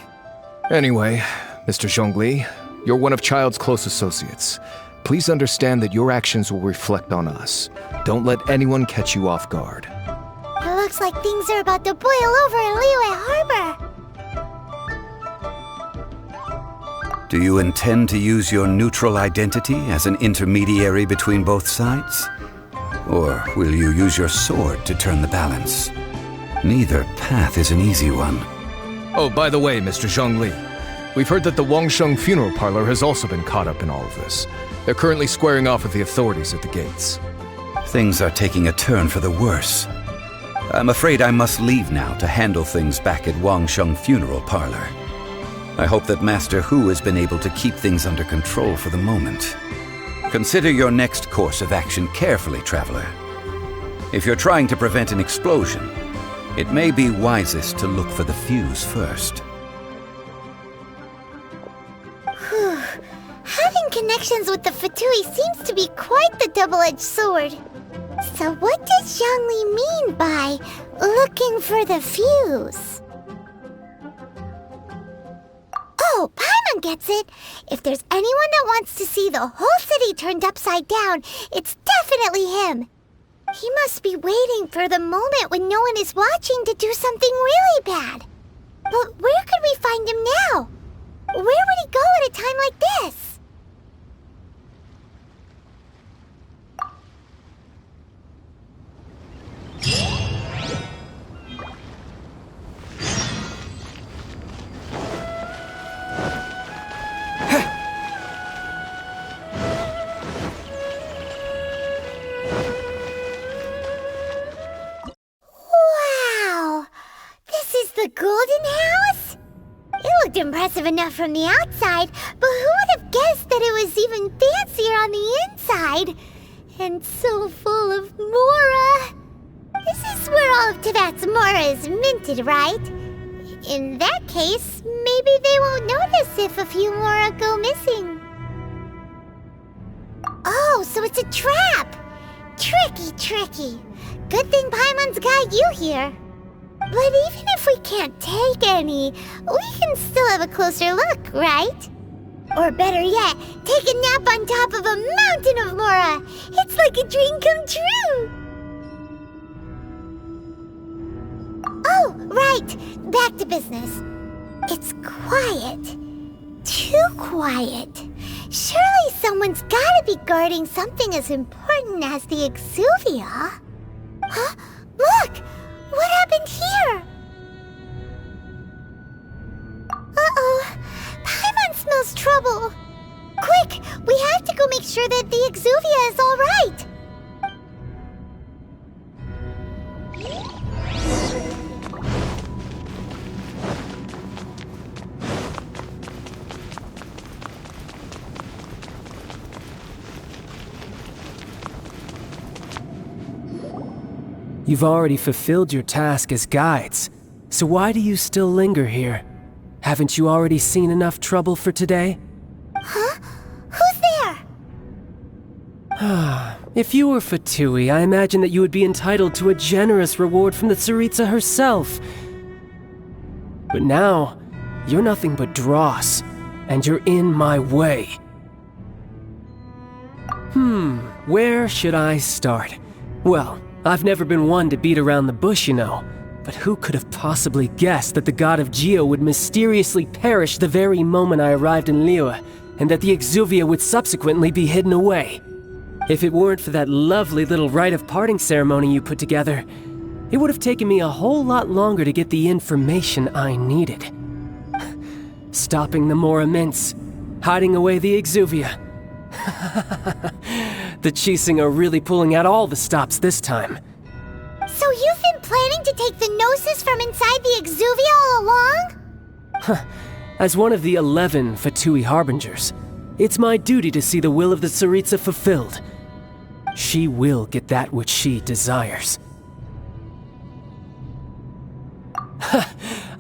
Speaker 2: Anyway, Mr. Zhongli, you're one of Child's close associates. Please understand that your actions will reflect on us. Don't let anyone catch you off guard.
Speaker 1: It looks like things are about to boil over in Liyue Harbor.
Speaker 11: Do you intend to use your neutral identity as an intermediary between both sides? Or will you use your sword to turn the balance? Neither path is an easy one.
Speaker 2: Oh, by the way, Mr. Zhongli, we've heard that the Wangsheng funeral parlor has also been caught up in all of this. They're currently squaring off with the authorities at the gates.
Speaker 11: Things are taking a turn for the worse. I'm afraid I must leave now to handle things back at Wangsheng funeral parlor. I hope that Master Hu has been able to keep things under control for the moment. Consider your next course of action carefully, traveler. If you're trying to prevent an explosion, it may be wisest to look for the fuse first.
Speaker 1: Whew. Having connections with the Fatui seems to be quite the double-edged sword. So what does Zhongli mean by looking for the fuse? Oh, Paimon gets it! If there's anyone that wants to see the whole city turned upside down, it's definitely him! He must be waiting for the moment when no one is watching to do something really bad. But where could we find him now? Where would he go at a time like this? The Golden House? It looked impressive enough from the outside, but who would have guessed that it was even fancier on the inside? And so full of Mora. This is where all of Tibet's Mora is minted, right? In that case, maybe they won't notice if a few Mora go missing. Oh, so it's a trap! Tricky. Good thing Paimon's got you here. But even if we can't take any, we can still have a closer look, right? Or better yet, take a nap on top of a mountain of Mora. It's like a dream come true. Oh, right. Back to business. It's quiet. Too quiet. Surely someone's gotta be guarding something as important as the Exuvia. Huh? Look! What happened here? Uh-oh. Paimon smells trouble. Quick! We have to go make sure that the Exuvia is all right.
Speaker 8: You've already fulfilled your task as guides, so why do you still linger here? Haven't you already seen enough trouble for today?
Speaker 1: Huh? Who's there?
Speaker 8: If you were Fatui, I imagine that you would be entitled to a generous reward from the Tsaritsa herself. But now, you're nothing but dross, and you're in my way. Where should I start? Well, I've never been one to beat around the bush, you know. But who could have possibly guessed that the god of Geo would mysteriously perish the very moment I arrived in Liyue, and that the Exuvia would subsequently be hidden away? If it weren't for that lovely little rite of parting ceremony you put together, it would have taken me a whole lot longer to get the information I needed. Stopping the Mora Mints, hiding away the Exuvia. The Qixing are really pulling out all the stops this time.
Speaker 1: So you've been planning to take the Gnosis from inside the Exuvia all along?
Speaker 8: As one of the 11 Fatui Harbingers, it's my duty to see the will of the Tsaritsa fulfilled. She will get that which she desires.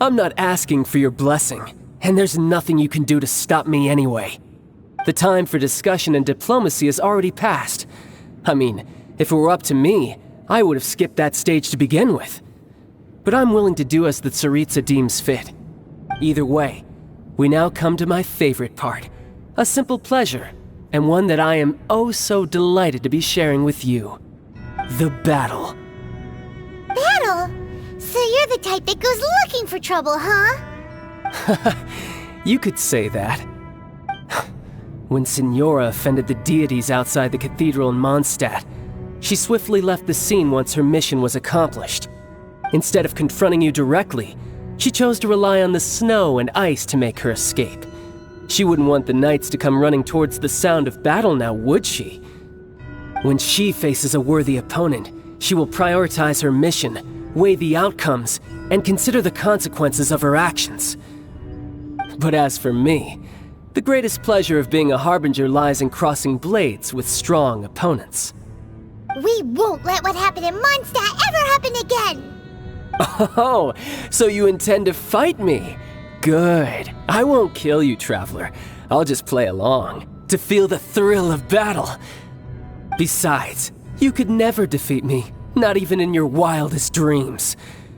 Speaker 8: I'm not asking for your blessing, and there's nothing you can do to stop me anyway. The time for discussion and diplomacy has already passed. I mean, if it were up to me, I would have skipped that stage to begin with. But I'm willing to do as the Tsaritsa deems fit. Either way, we now come to my favorite part. A simple pleasure, and one that I am oh so delighted to be sharing with you. The battle.
Speaker 1: Battle? So you're the type that goes looking for trouble, huh?
Speaker 8: You could say that. When Signora offended the deities outside the cathedral in Mondstadt, she swiftly left the scene once her mission was accomplished. Instead of confronting you directly, she chose to rely on the snow and ice to make her escape. She wouldn't want the knights to come running towards the sound of battle now, would she? When she faces a worthy opponent, she will prioritize her mission, weigh the outcomes, and consider the consequences of her actions. But as for me, the greatest pleasure of being a harbinger lies in crossing blades with strong opponents.
Speaker 1: We won't let what happened in Mondstadt ever happen again!
Speaker 8: Oh, so you intend to fight me? Good. I won't kill you, Traveler. I'll just play along, to feel the thrill of battle. Besides, you could never defeat me, not even in your wildest dreams.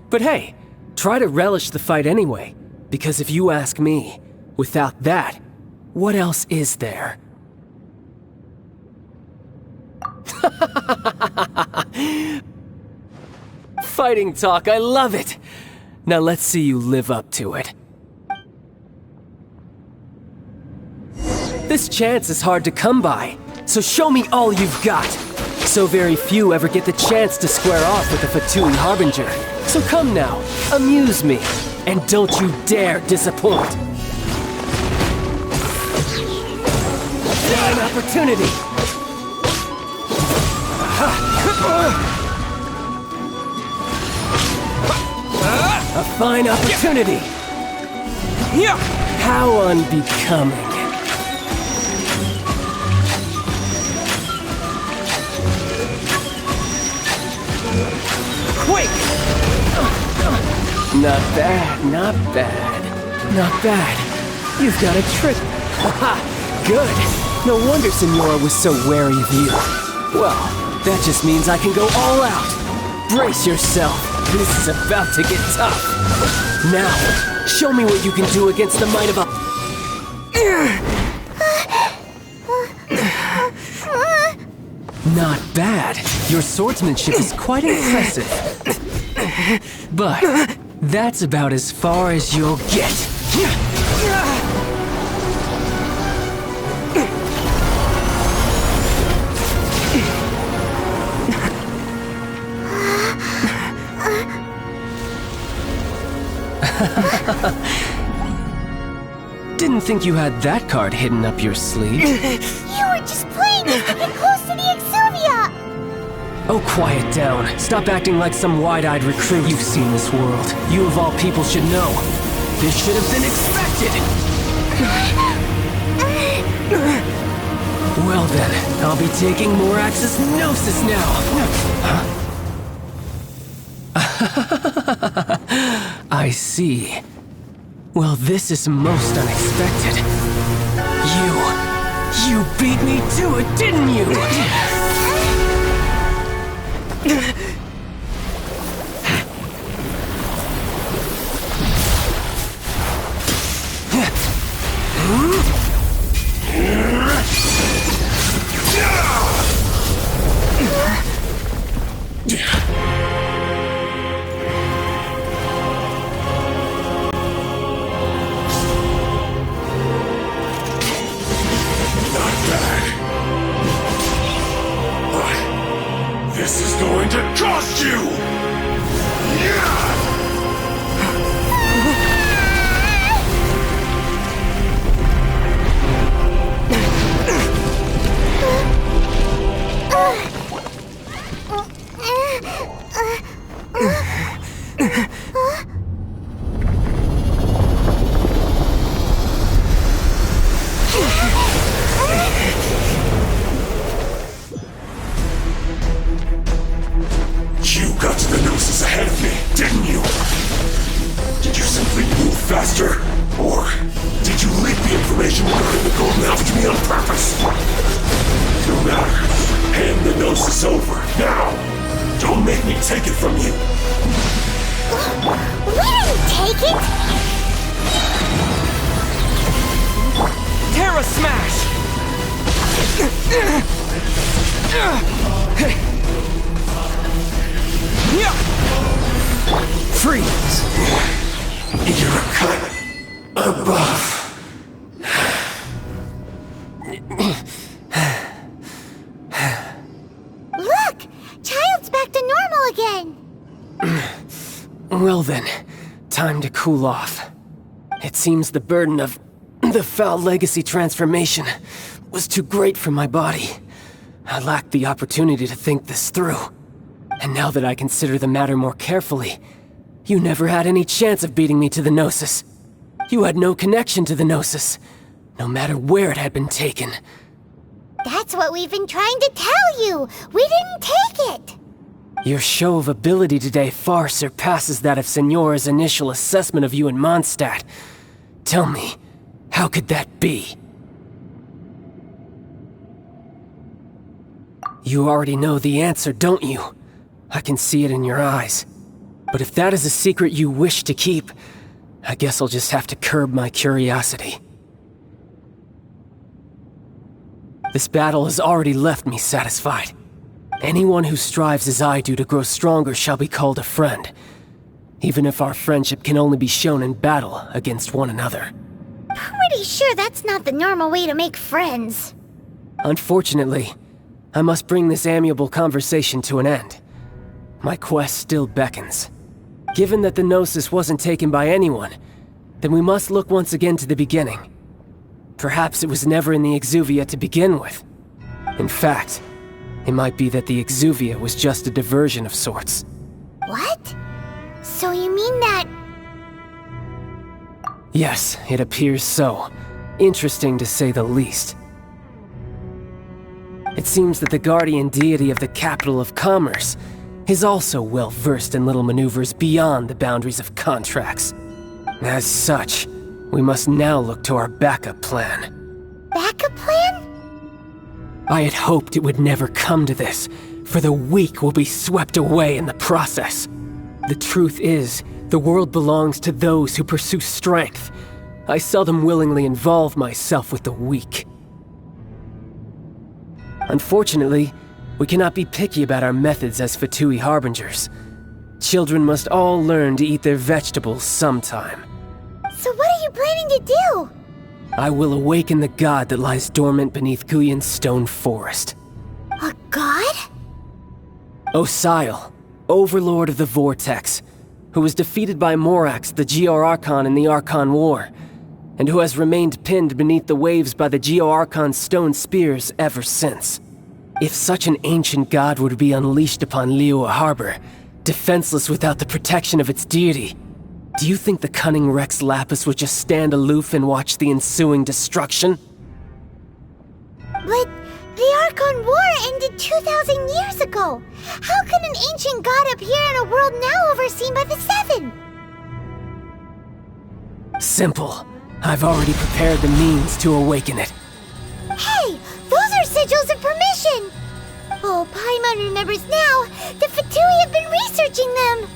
Speaker 8: But hey, try to relish the fight anyway, because if you ask me, without that, what else is there? Fighting talk, I love it! Now let's see you live up to it. This chance is hard to come by, so show me all you've got. So very few ever get the chance to square off with a Fatui Harbinger. So come now, amuse me, and don't you dare disappoint. Fine opportunity. A fine opportunity. How unbecoming. Quick! Not bad, not bad. Not bad. You've got a trick. Haha, good. No wonder Signora was so wary of you. Well, that just means I can go all out. Brace yourself. This is about to get tough. Now, show me what you can do against the might of a... Not bad. Your swordsmanship is quite impressive. But that's about as far as you'll get. Didn't think you had that card hidden up your sleeve.
Speaker 1: You were just playing us to get close to the Exuvia!
Speaker 8: Oh, quiet down. Stop acting like some wide-eyed recruit. You've seen this world. You of all people should know. This should have been expected! Well then, I'll be taking more Axis Gnosis now! I see. Well, this is most unexpected. You beat me to it, didn't you?
Speaker 4: This is going to cost you! You got to the Gnosis ahead of me, didn't you? take it from you.
Speaker 1: We didn't take it!
Speaker 8: Terra Smash! Freeze!
Speaker 4: You're cut above.
Speaker 1: Look! Child's back to normal again!
Speaker 8: Well then, time to cool off. It seems the burden of the foul legacy transformation was too great for my body. I lacked the opportunity to think this through. And now that I consider the matter more carefully, you never had any chance of beating me to the Gnosis. You had no connection to the Gnosis, no matter where it had been taken.
Speaker 1: That's what we've been trying to tell you! We didn't take it!
Speaker 8: Your show of ability today far surpasses that of Signora's initial assessment of you in Mondstadt. Tell me, how could that be? You already know the answer, don't you? I can see it in your eyes. But if that is a secret you wish to keep, I guess I'll just have to curb my curiosity. This battle has already left me satisfied. Anyone who strives as I do to grow stronger shall be called a friend, even if our friendship can only be shown in battle against one another.
Speaker 1: Pretty sure that's not the normal way to make friends.
Speaker 8: Unfortunately, I must bring this amiable conversation to an end. My quest still beckons. Given that the Gnosis wasn't taken by anyone, then we must look once again to the beginning. Perhaps it was never in the Exuvia to begin with. In fact, it might be that the Exuvia was just a diversion of sorts.
Speaker 1: What? So you mean that...
Speaker 8: Yes, it appears so. Interesting to say the least. It seems that the guardian deity of the capital of commerce is also well versed in little maneuvers beyond the boundaries of contracts. As such, we must now look to our backup plan.
Speaker 1: Backup plan?
Speaker 8: I had hoped it would never come to this, for the weak will be swept away in the process. The truth is, the world belongs to those who pursue strength. I seldom willingly involve myself with the weak. Unfortunately, we cannot be picky about our methods as Fatui Harbingers. Children must all learn to eat their vegetables sometime.
Speaker 1: So what are you planning to do?
Speaker 8: I will awaken the god that lies dormant beneath Guyon's stone forest.
Speaker 1: A god?
Speaker 8: Osile, overlord of the Vortex, who was defeated by Morax, the Geo-Archon in the Archon War, and who has remained pinned beneath the waves by the Geo-Archon's stone spears ever since. If such an ancient god were to be unleashed upon Liyue Harbor, defenseless without the protection of its deity, do you think the cunning Rex Lapis would just stand aloof and watch the ensuing destruction?
Speaker 1: But the Archon War ended 2,000 years ago. How can an ancient god appear in a world now overseen by the Seven?
Speaker 8: Simple. I've already prepared the means to awaken it.
Speaker 1: Hey, those are sigils of permission! Oh, Paimon remembers now. The Fatui have been researching them.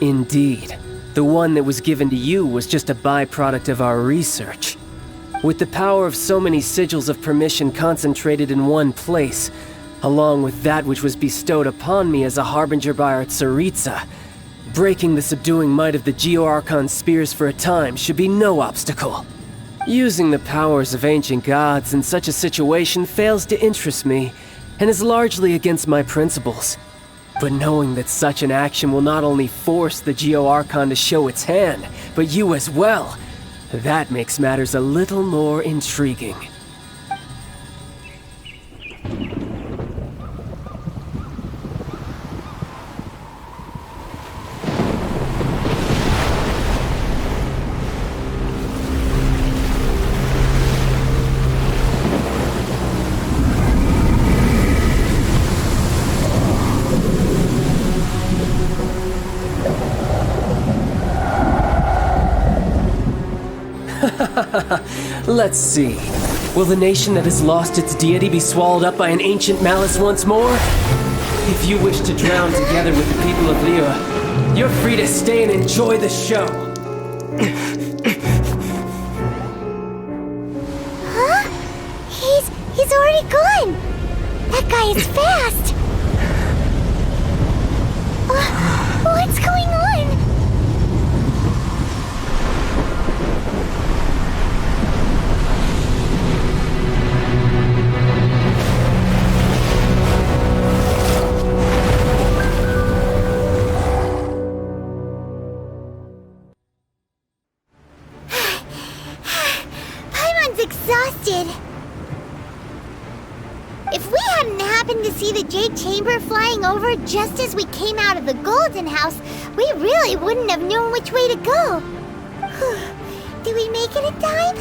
Speaker 8: Indeed. The one that was given to you was just a byproduct of our research. With the power of so many sigils of permission concentrated in one place, along with that which was bestowed upon me as a harbinger by our Tsaritsa, breaking the subduing might of the Geo-Archon spears for a time should be no obstacle. Using the powers of ancient gods in such a situation fails to interest me, and is largely against my principles. But knowing that such an action will not only force the Geo-Archon to show its hand, but you as well, that makes matters a little more intriguing. Let's see. Will the nation that has lost its deity be swallowed up by an ancient malice once more? If you wish to drown together with the people of Liyue, you're free to stay and enjoy the show.
Speaker 1: Huh? He's already gone! That guy is fast! What's going on? Paimon's exhausted. If we hadn't happened to see the Jade Chamber flying over just as we came out of the Golden House, we really wouldn't have known which way to go. Did we make it in time?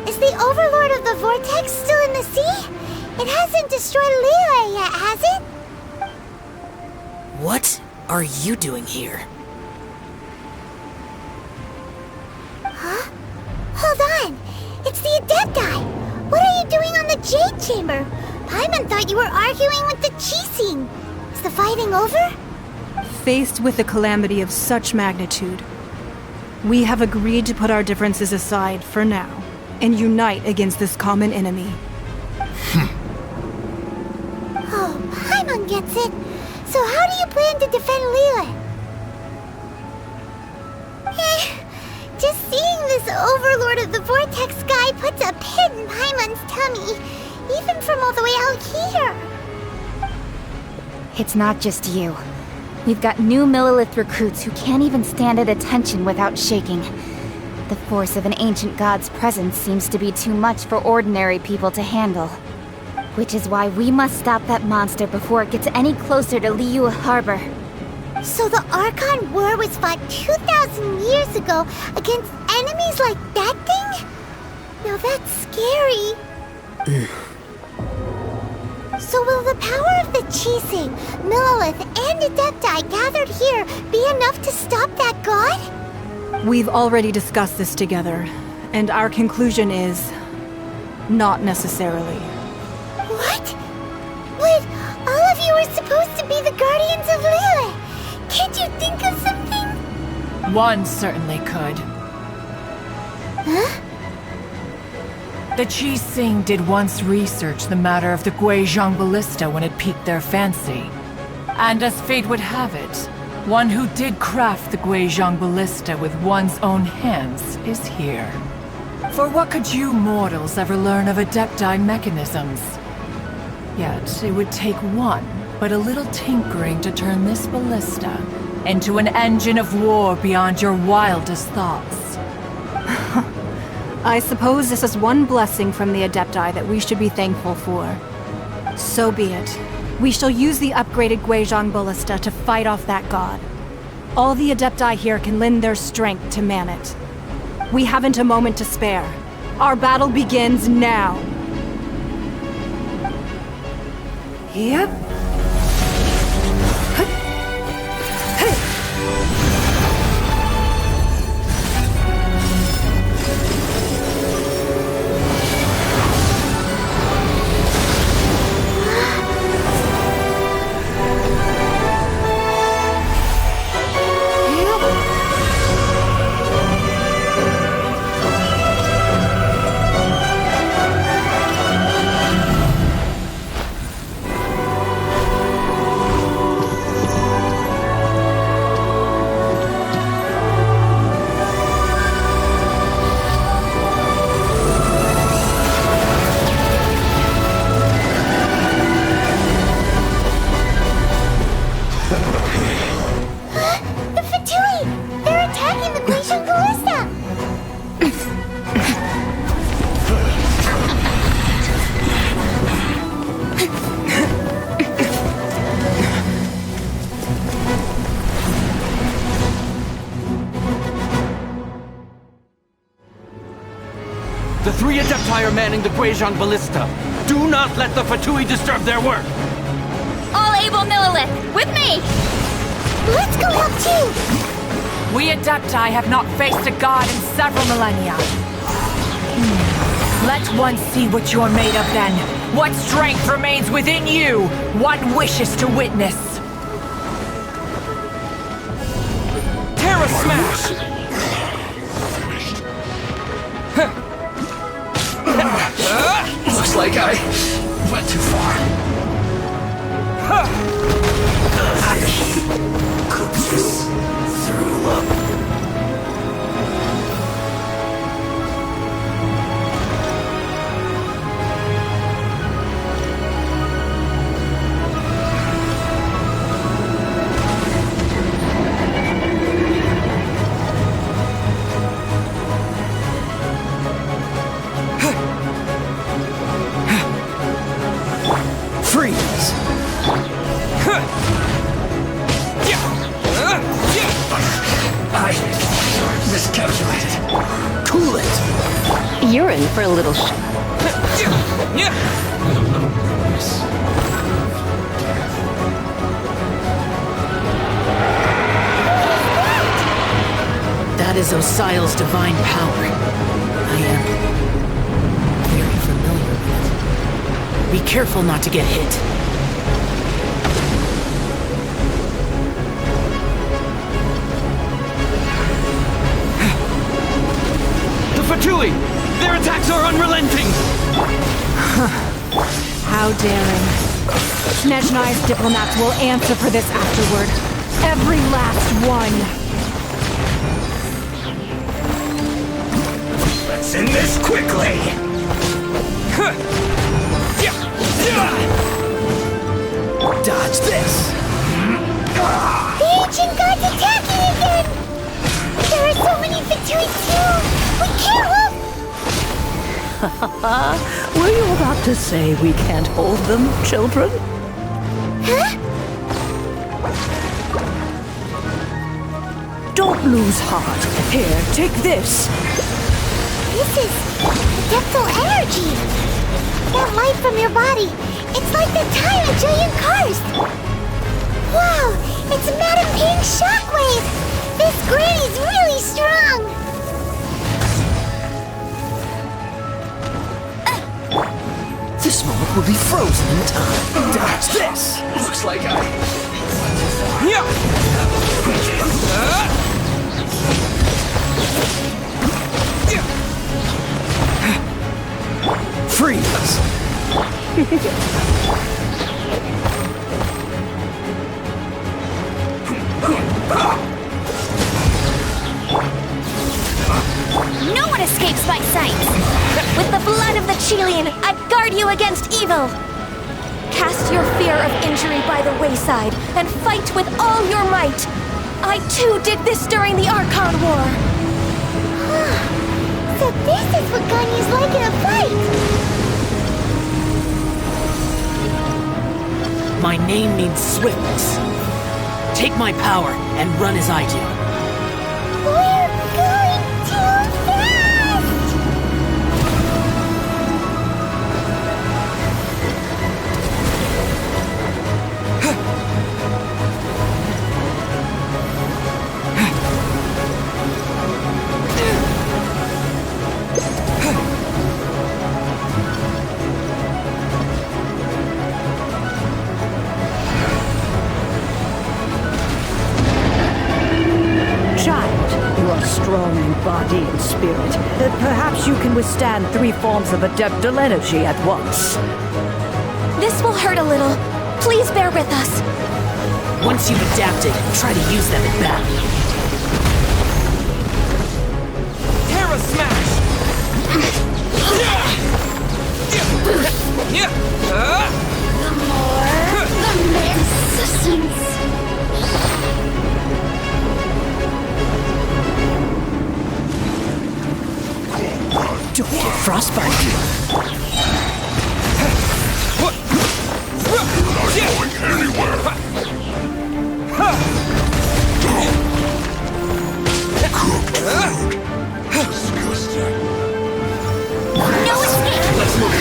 Speaker 1: Is the Overlord of the Vortex still in the sea? It hasn't destroyed Liyue yet, has it?
Speaker 12: What are you doing here?
Speaker 1: Huh? Hold on! It's the Adepti! What are you doing on the Jade Chamber? Paimon thought you were arguing with the Qixing. Is the fighting over?
Speaker 9: Faced with a calamity of such magnitude, we have agreed to put our differences aside for now and unite against this common enemy.
Speaker 1: Oh, Paimon gets it. So how do you plan to defend Liyue? Just seeing this Overlord of the Vortex guy puts a pit in Paimon's tummy, even from all the way out here.
Speaker 5: It's not just you. We've got new Millilith recruits who can't even stand at attention without shaking. The force of an ancient god's presence seems to be too much for ordinary people to handle. Which is why we must stop that monster before it gets any closer to Liyue Harbor.
Speaker 1: So the Archon War was fought 2,000 years ago against enemies like that thing? Now that's scary. So will the power of the Qixing, Millilith, and Adepti gathered here be enough to stop that god?
Speaker 9: We've already discussed this together, and our conclusion is... not necessarily.
Speaker 1: What? But all of you are supposed to be the guardians of Liyue. Can't you think of something?
Speaker 13: One certainly could.
Speaker 1: Huh?
Speaker 13: The Qixing did once research the matter of the Guizhong Ballista when it piqued their fancy. And as fate would have it, one who did craft the Guizhong Ballista with one's own hands is here. For what could you mortals ever learn of Adepti mechanisms? Yet it would take one but a little tinkering to turn this ballista into an engine of war beyond your wildest thoughts.
Speaker 9: I suppose this is one blessing from the Adepti that we should be thankful for. So be it. We shall use the upgraded Guizhong Ballista to fight off that god. All the Adepti here can lend their strength to man it. We haven't a moment to spare. Our battle begins now.
Speaker 13: Yep.
Speaker 14: The three Adepti are manning the Guizhong Ballista. Do not let the Fatui disturb their work!
Speaker 5: All able Millilith, with me!
Speaker 1: Let's go up too!
Speaker 13: We Adepti have not faced a god in several millennia. Let one see what you're made of then. What strength remains within you? One wishes to witness. Terra Smash!
Speaker 4: Looks like I went too far. I could this through love.
Speaker 15: You're in for a little
Speaker 12: That is Osial's divine power. I am very familiar with it. Be careful not to get hit.
Speaker 14: The Fatui! Their attacks are unrelenting!
Speaker 9: How daring. Snezhnai's diplomats will answer for this afterward. Every last one.
Speaker 4: Let's end this quickly! Dodge this!
Speaker 1: The ancient god's attacking again! There are so many Fatui too! We can't hold...
Speaker 15: Were you about to say we can't hold them, children?
Speaker 1: Huh?
Speaker 15: Don't lose heart. Here, take this.
Speaker 1: This is adeptal energy. That light from your body. It's like the time of Julian Karst. Wow, it's Madame Ping's shockwave. This granny's really strong.
Speaker 12: This moment will be frozen in time.
Speaker 4: Dodge this! Looks like
Speaker 14: Freeze!
Speaker 10: No one escapes my sight! With the blood of the Chilean, I guard you against evil! Cast your fear of injury by the wayside, and fight with all your might! I too did this during the Archon War!
Speaker 1: So this is what Ganyu's like in a fight!
Speaker 12: My name means swiftness. Take my power and run as I do.
Speaker 1: We're going too fast!
Speaker 15: Strong in body and spirit. Perhaps you can withstand 3 forms of adeptal energy at once.
Speaker 10: This will hurt a little. Please bear with us.
Speaker 12: Once you've adapted, try to use them in battle.
Speaker 14: Terra Smash!
Speaker 12: Don't get frostbite.
Speaker 4: not going anywhere! Cooked food. Disgusting.
Speaker 10: No escape!
Speaker 4: Let's move.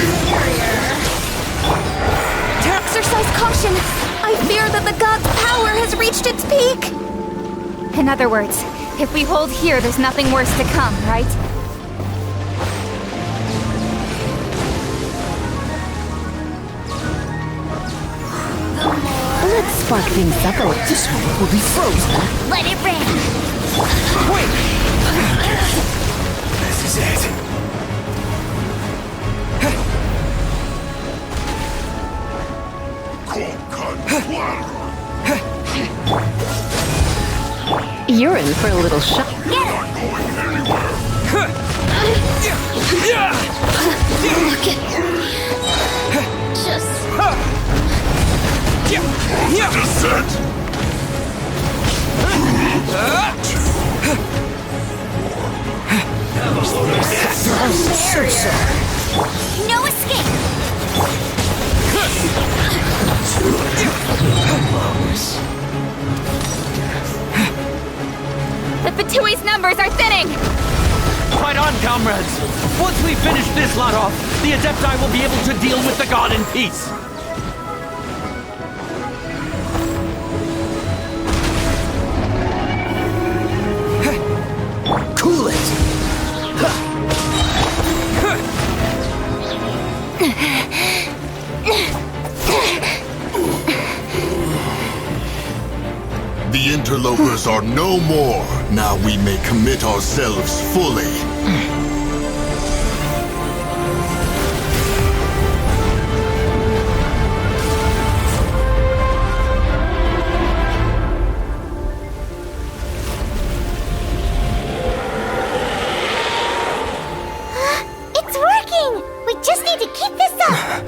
Speaker 10: Exercise caution! I fear that the god's power has reached its peak!
Speaker 5: In other words, if we hold here, there's nothing worse to come, right?
Speaker 12: spark things up a little.
Speaker 8: This one will be frozen.
Speaker 1: Let it rain.
Speaker 8: Wait!
Speaker 4: This is it.
Speaker 12: You're in for a little shock.
Speaker 1: Get it. Look at just
Speaker 4: Descent.
Speaker 1: no escape.
Speaker 5: The Fatui's numbers are thinning!
Speaker 14: Fight on, comrades! Once we finish this lot off, the Adepti will be able to deal with the god in peace.
Speaker 8: Cool it!
Speaker 4: The interlopers are no more. Now we may commit ourselves fully.
Speaker 1: It's working. We just need to keep this up.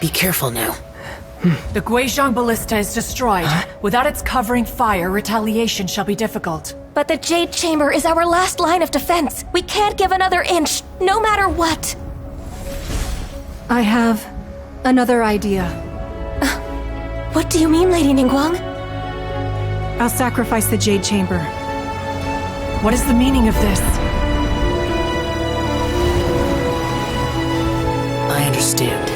Speaker 12: Be careful now.
Speaker 13: The Guizhong Ballista is destroyed. Without its covering fire, retaliation shall be difficult.
Speaker 10: But the Jade Chamber is our last line of defense. We can't give another inch, no matter what.
Speaker 9: I have another idea.
Speaker 10: What do you mean, Lady Ningguang?
Speaker 9: I'll sacrifice the Jade Chamber.
Speaker 13: What is the meaning of this?
Speaker 12: I understand.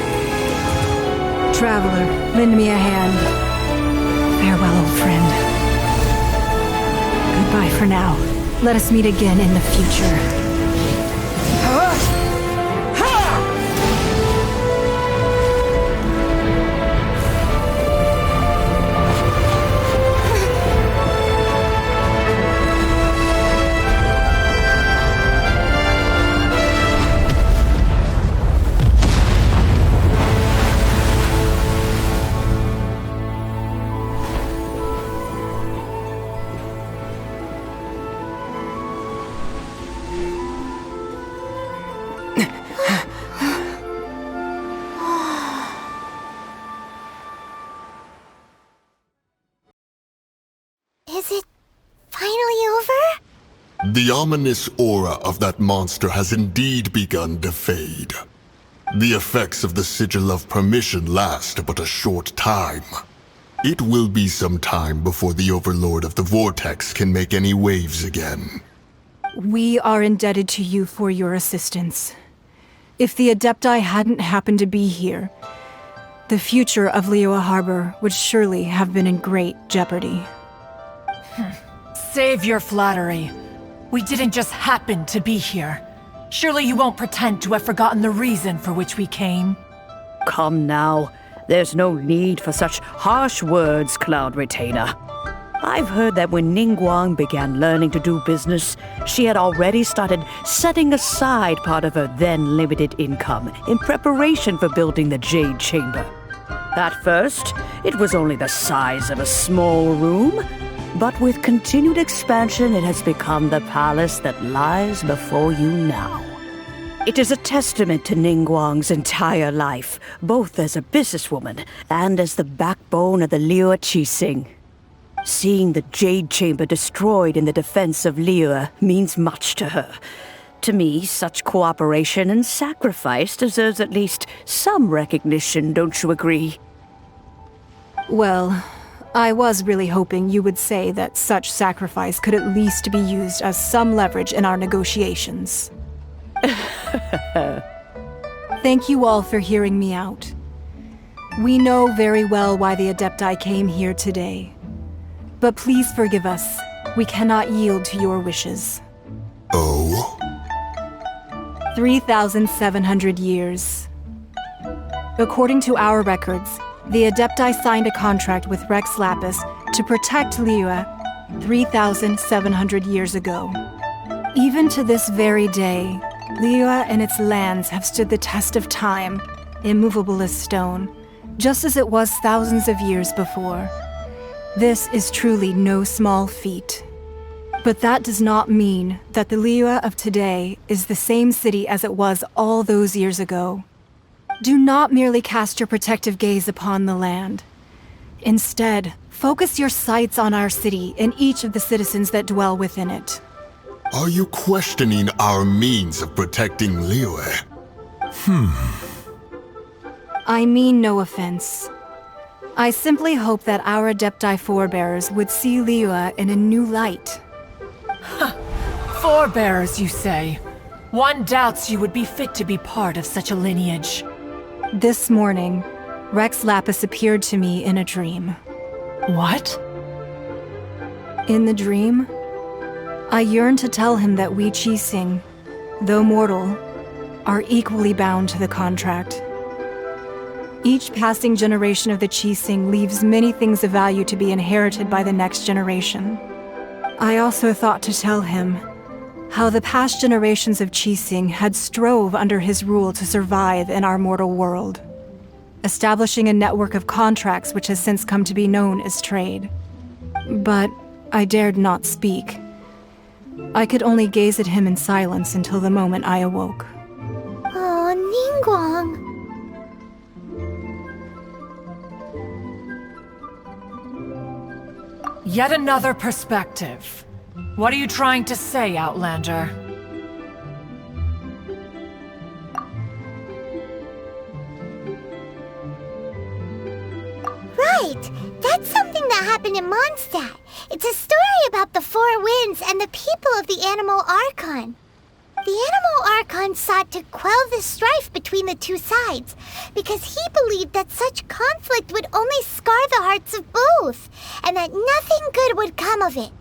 Speaker 9: Traveler, lend me a hand. Farewell, old friend. Goodbye for now. Let us meet again in the future.
Speaker 1: Is it finally over?
Speaker 4: The ominous aura of that monster has indeed begun to fade. The effects of the Sigil of Permission last but a short time. It will be some time before the Overlord of the Vortex can make any waves again.
Speaker 9: We are indebted to you for your assistance. If the Adepti hadn't happened to be here, the future of Liyue Harbor would surely have been in great jeopardy.
Speaker 13: Save your flattery. We didn't just happen to be here. Surely you won't pretend to have forgotten the reason for which we came.
Speaker 15: Come now. There's no need for such harsh words, Cloud Retainer. I've heard that when Ningguang began learning to do business, she had already started setting aside part of her then limited income in preparation for building the Jade Chamber. At first, it was only the size of a small room, but with continued expansion, it has become the palace that lies before you now. It is a testament to Ningguang's entire life, both as a businesswoman and as the backbone of the Liyue Qixing. Seeing the Jade Chamber destroyed in the defense of Liyue means much to her. To me, such cooperation and sacrifice deserves at least some recognition, don't you agree?
Speaker 9: Well, I was really hoping you would say that such sacrifice could at least be used as some leverage in our negotiations. Thank you all for hearing me out. We know very well why the Adepti came here today. But please forgive us. We cannot yield to your wishes.
Speaker 4: Oh?
Speaker 9: 3,700 years. According to our records, the Adepti signed a contract with Rex Lapis to protect Liyue 3,700 years ago. Even to this very day, Liyue and its lands have stood the test of time, immovable as stone, just as it was thousands of years before. This is truly no small feat. But that does not mean that the Liyue of today is the same city as it was all those years ago. Do not merely cast your protective gaze upon the land. Instead, focus your sights on our city and each of the citizens that dwell within it.
Speaker 4: Are you questioning our means of protecting Liyue?
Speaker 9: I mean no offense. I simply hope that our Adepti forebears would see Liyue in a new light.
Speaker 13: Forebearers, you say? One doubts you would be fit to be part of such a lineage.
Speaker 9: This morning, Rex Lapis appeared to me in a dream.
Speaker 13: What?
Speaker 9: In the dream, I yearned to tell him that we Qixing, though mortal, are equally bound to the contract. Each passing generation of the Qixing leaves many things of value to be inherited by the next generation. I also thought to tell him how the past generations of Qixing had strove under his rule to survive in our mortal world, establishing a network of contracts which has since come to be known as trade. But I dared not speak. I could only gaze at him in silence until the moment I awoke.
Speaker 1: Oh, Ningguang.
Speaker 13: Yet another perspective. What are you trying to say, Outlander?
Speaker 1: Right! That's something that happened in Mondstadt. It's a story about the Four Winds and the people of the Animal Archon. The Animal Archon sought to quell the strife between the two sides, because he believed that such conflict would only scar the hearts of both, and that nothing good would come of it.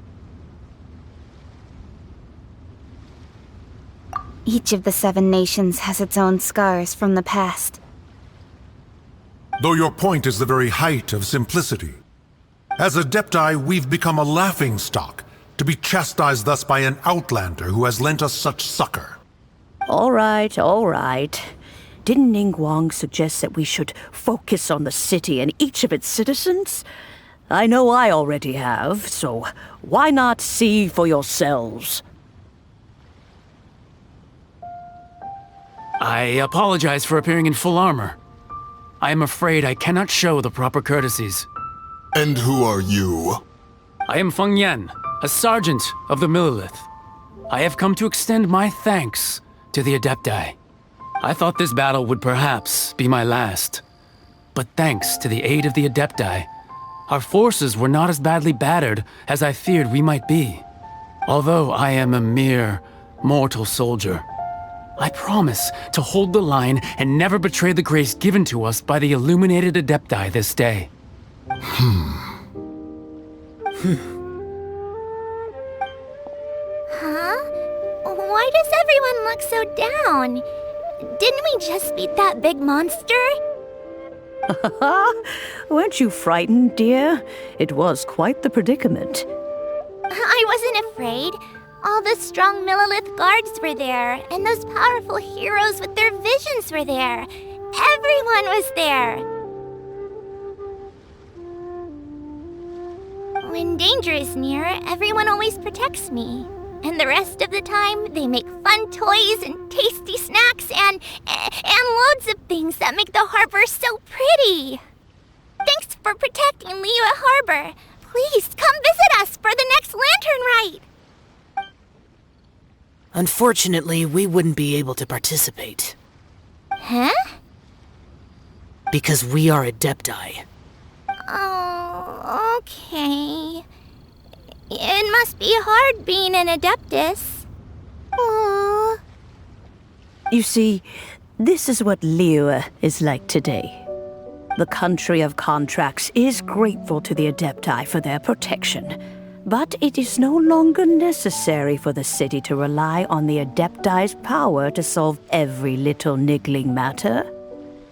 Speaker 5: Each of the 7 nations has its own scars from the past.
Speaker 16: Though your point is the very height of simplicity. As Adepti, we've become a laughingstock, to be chastised thus by an outlander who has lent us such succor.
Speaker 15: All right, all right. Didn't Ningguang suggest that we should focus on the city and each of its citizens? I know I already have, so why not see for yourselves?
Speaker 14: I apologize for appearing in full armor. I am afraid I cannot show the proper courtesies.
Speaker 4: And who are you?
Speaker 14: I am Feng Yan, a sergeant of the Millelith. I have come to extend my thanks to the Adepti. I thought this battle would perhaps be my last. But thanks to the aid of the Adepti, our forces were not as badly battered as I feared we might be. Although I am a mere mortal soldier, I promise to hold the line and never betray the grace given to us by the illuminated Adepti this day.
Speaker 1: Huh? Why does everyone look so down? Didn't we just beat that big monster?
Speaker 15: Weren't you frightened, dear? It was quite the predicament.
Speaker 1: I wasn't afraid. All the strong Millelith guards were there, and those powerful heroes with their visions were there. Everyone was there. When danger is near, everyone always protects me. And the rest of the time, they make fun toys and tasty snacks and loads of things that make the harbor so pretty. Thanks for protecting Liyue Harbor. Please come visit us for the next lantern rite.
Speaker 12: Unfortunately, we wouldn't be able to participate.
Speaker 1: Huh?
Speaker 12: Because we are Adepti.
Speaker 1: Oh, okay. It must be hard being an Adeptus. Aww.
Speaker 15: You see, this is what Liyue is like today. The country of contracts is grateful to the Adepti for their protection, but it is no longer necessary for the city to rely on the Adepti's power to solve every little niggling matter.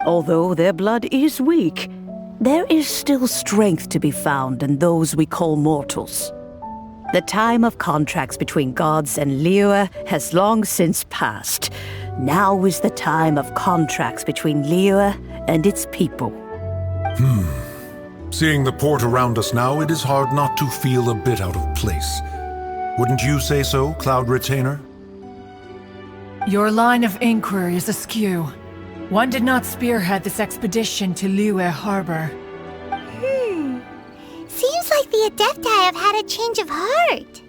Speaker 15: Although their blood is weak, there is still strength to be found in those we call mortals. The time of contracts between gods and Liyue has long since passed. Now is the time of contracts between Liyue and its people.
Speaker 16: Seeing the port around us now, it is hard not to feel a bit out of place. Wouldn't you say so, Cloud Retainer?
Speaker 13: Your line of inquiry is askew. One did not spearhead this expedition to Liyue Harbor.
Speaker 1: Seems like the Adepti have had a change of heart.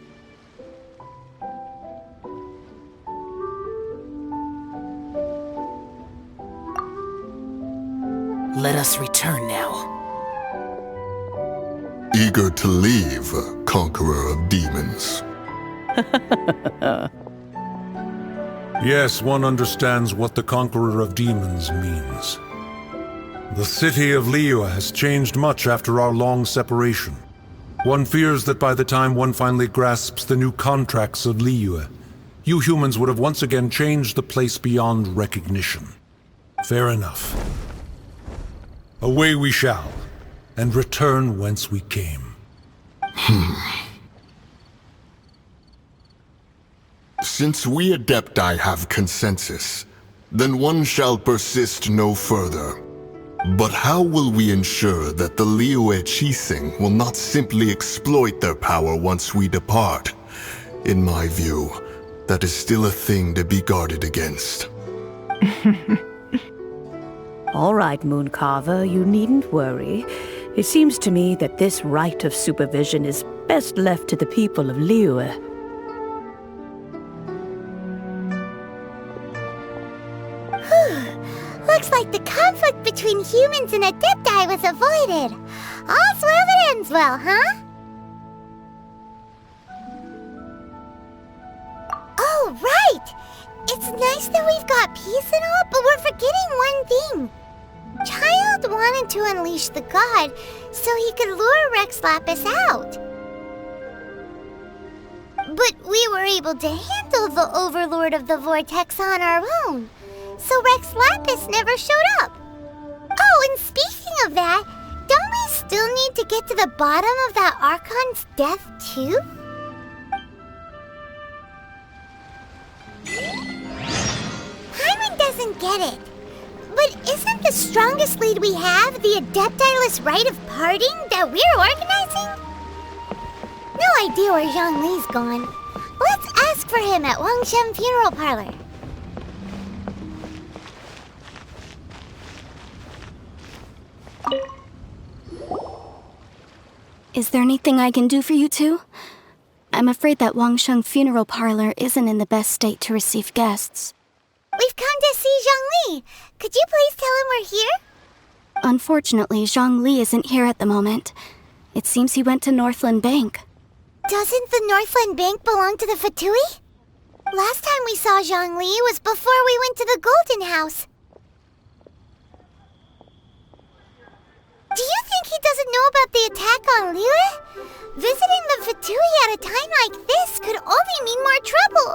Speaker 12: Let us return now.
Speaker 4: Eager to leave, conqueror of demons.
Speaker 16: Yes, one understands what the Conqueror of Demons means. The city of Liyue has changed much after our long separation. One fears that by the time one finally grasps the new contracts of Liyue, you humans would have once again changed the place beyond recognition. Fair enough. Away we shall, and return whence we came.
Speaker 4: Since we Adepti have consensus, then one shall persist no further. But how will we ensure that the Liyue Qixing will not simply exploit their power once we depart? In my view, that is still a thing to be guarded against.
Speaker 15: All right, Mooncarver, you needn't worry. It seems to me that this right of supervision is best left to the people of Liyue.
Speaker 1: Looks like the conflict between humans and Adepti was avoided. All's well that ends well, huh? Oh, right! It's nice that we've got peace and all, but we're forgetting one thing. Child wanted to unleash the god so he could lure Rex Lapis out. But we were able to handle the Overlord of the Vortex on our own, so Rex Lapis never showed up. Oh, and speaking of that, don't we still need to get to the bottom of that Archon's death too? Paimon doesn't get it. But isn't the strongest lead we have the Adepti-less rite of parting that we're organizing? No idea where Zhongli's gone. Let's ask for him at Wangshen Funeral Parlor.
Speaker 5: Is there anything I can do for you two? I'm afraid that Wangshen Funeral Parlor isn't in the best state to receive guests.
Speaker 1: We've come to see Zhongli. Could you please tell him we're here?
Speaker 5: Unfortunately, Zhongli isn't here at the moment. It seems he went to Northland Bank.
Speaker 1: Doesn't the Northland Bank belong to the Fatui? Last time we saw Zhongli was before we went to the Golden House. Do you think he doesn't know about the attack on Liyue? Visiting the Fatui at a time like this could only mean more trouble.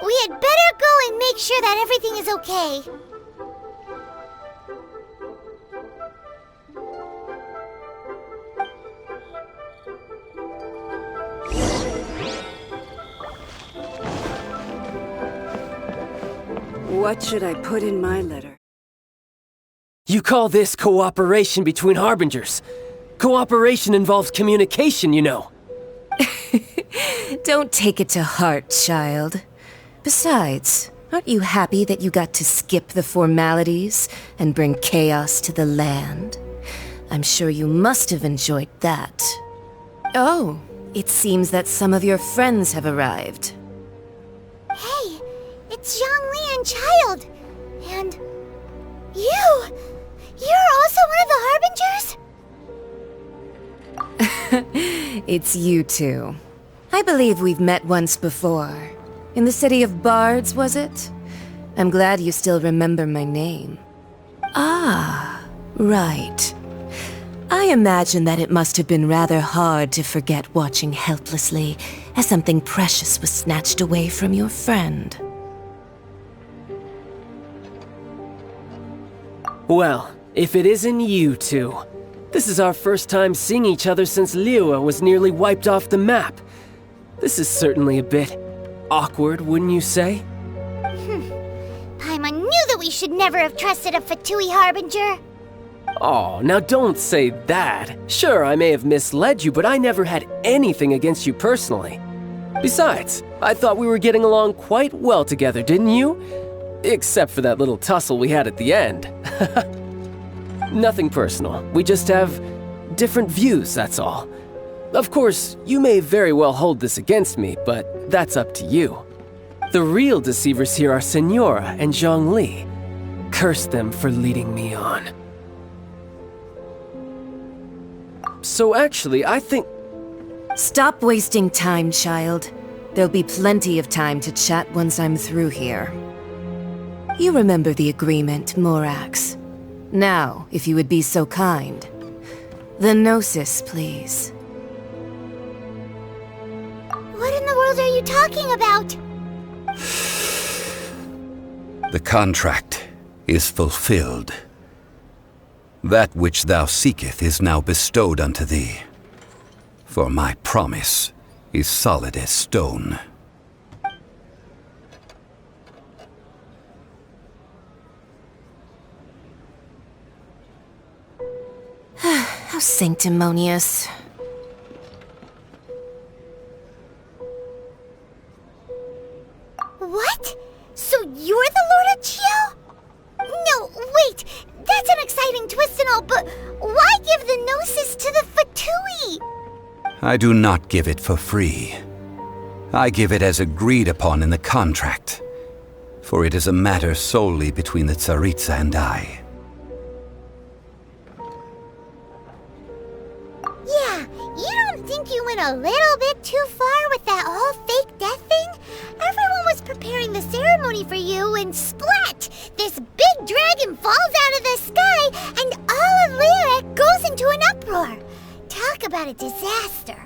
Speaker 1: We had better go and make sure that everything is okay.
Speaker 17: What should I put in my letter?
Speaker 8: You call this cooperation between harbingers? Cooperation involves communication, you know.
Speaker 18: Don't take it to heart, child. Besides, aren't you happy that you got to skip the formalities and bring chaos to the land? I'm sure you must have enjoyed that. Oh, it seems that some of your friends have arrived.
Speaker 1: Hey, it's Zhongli and Child. And you're also one of the Harbingers?
Speaker 18: It's you two. I believe we've met once before. In the city of Bards, was it? I'm glad you still remember my name. Ah, right. I imagine that it must have been rather hard to forget watching helplessly as something precious was snatched away from your friend.
Speaker 8: Well, if it isn't you two. This is our first time seeing each other since Liyue was nearly wiped off the map. This is certainly a bit awkward, wouldn't you say?
Speaker 1: Paimon knew that we should never have trusted a Fatui Harbinger.
Speaker 8: Oh, now don't say that. Sure, I may have misled you, but I never had anything against you personally. Besides, I thought we were getting along quite well together, didn't you? Except for that little tussle we had at the end. Nothing personal. We just have different views, that's all. Of course, you may very well hold this against me, but that's up to you. The real deceivers here are Senora and Zhongli. Curse them for leading me on. So actually, I think...
Speaker 18: Stop wasting time, child. There'll be plenty of time to chat once I'm through here. You remember the agreement, Morax. Now, if you would be so kind. The Gnosis, please.
Speaker 1: What in the world are you talking about?
Speaker 11: The contract is fulfilled. That which thou seeketh is now bestowed unto thee. For my promise is solid as stone.
Speaker 18: How sanctimonious.
Speaker 1: What? So you're the Lord of Chio? No, wait! That's an exciting twist and all, but why give the Gnosis to the Fatui?
Speaker 11: I do not give it for free. I give it as agreed upon in the contract, for it is a matter solely between the Tsaritsa and I.
Speaker 1: Yeah, you don't think you went a little bit too far with that whole fake death thing? Everyone was preparing the ceremony for you, and splat! This big dragon falls out of the sky, and all of Liyue goes into an uproar. Talk about a disaster.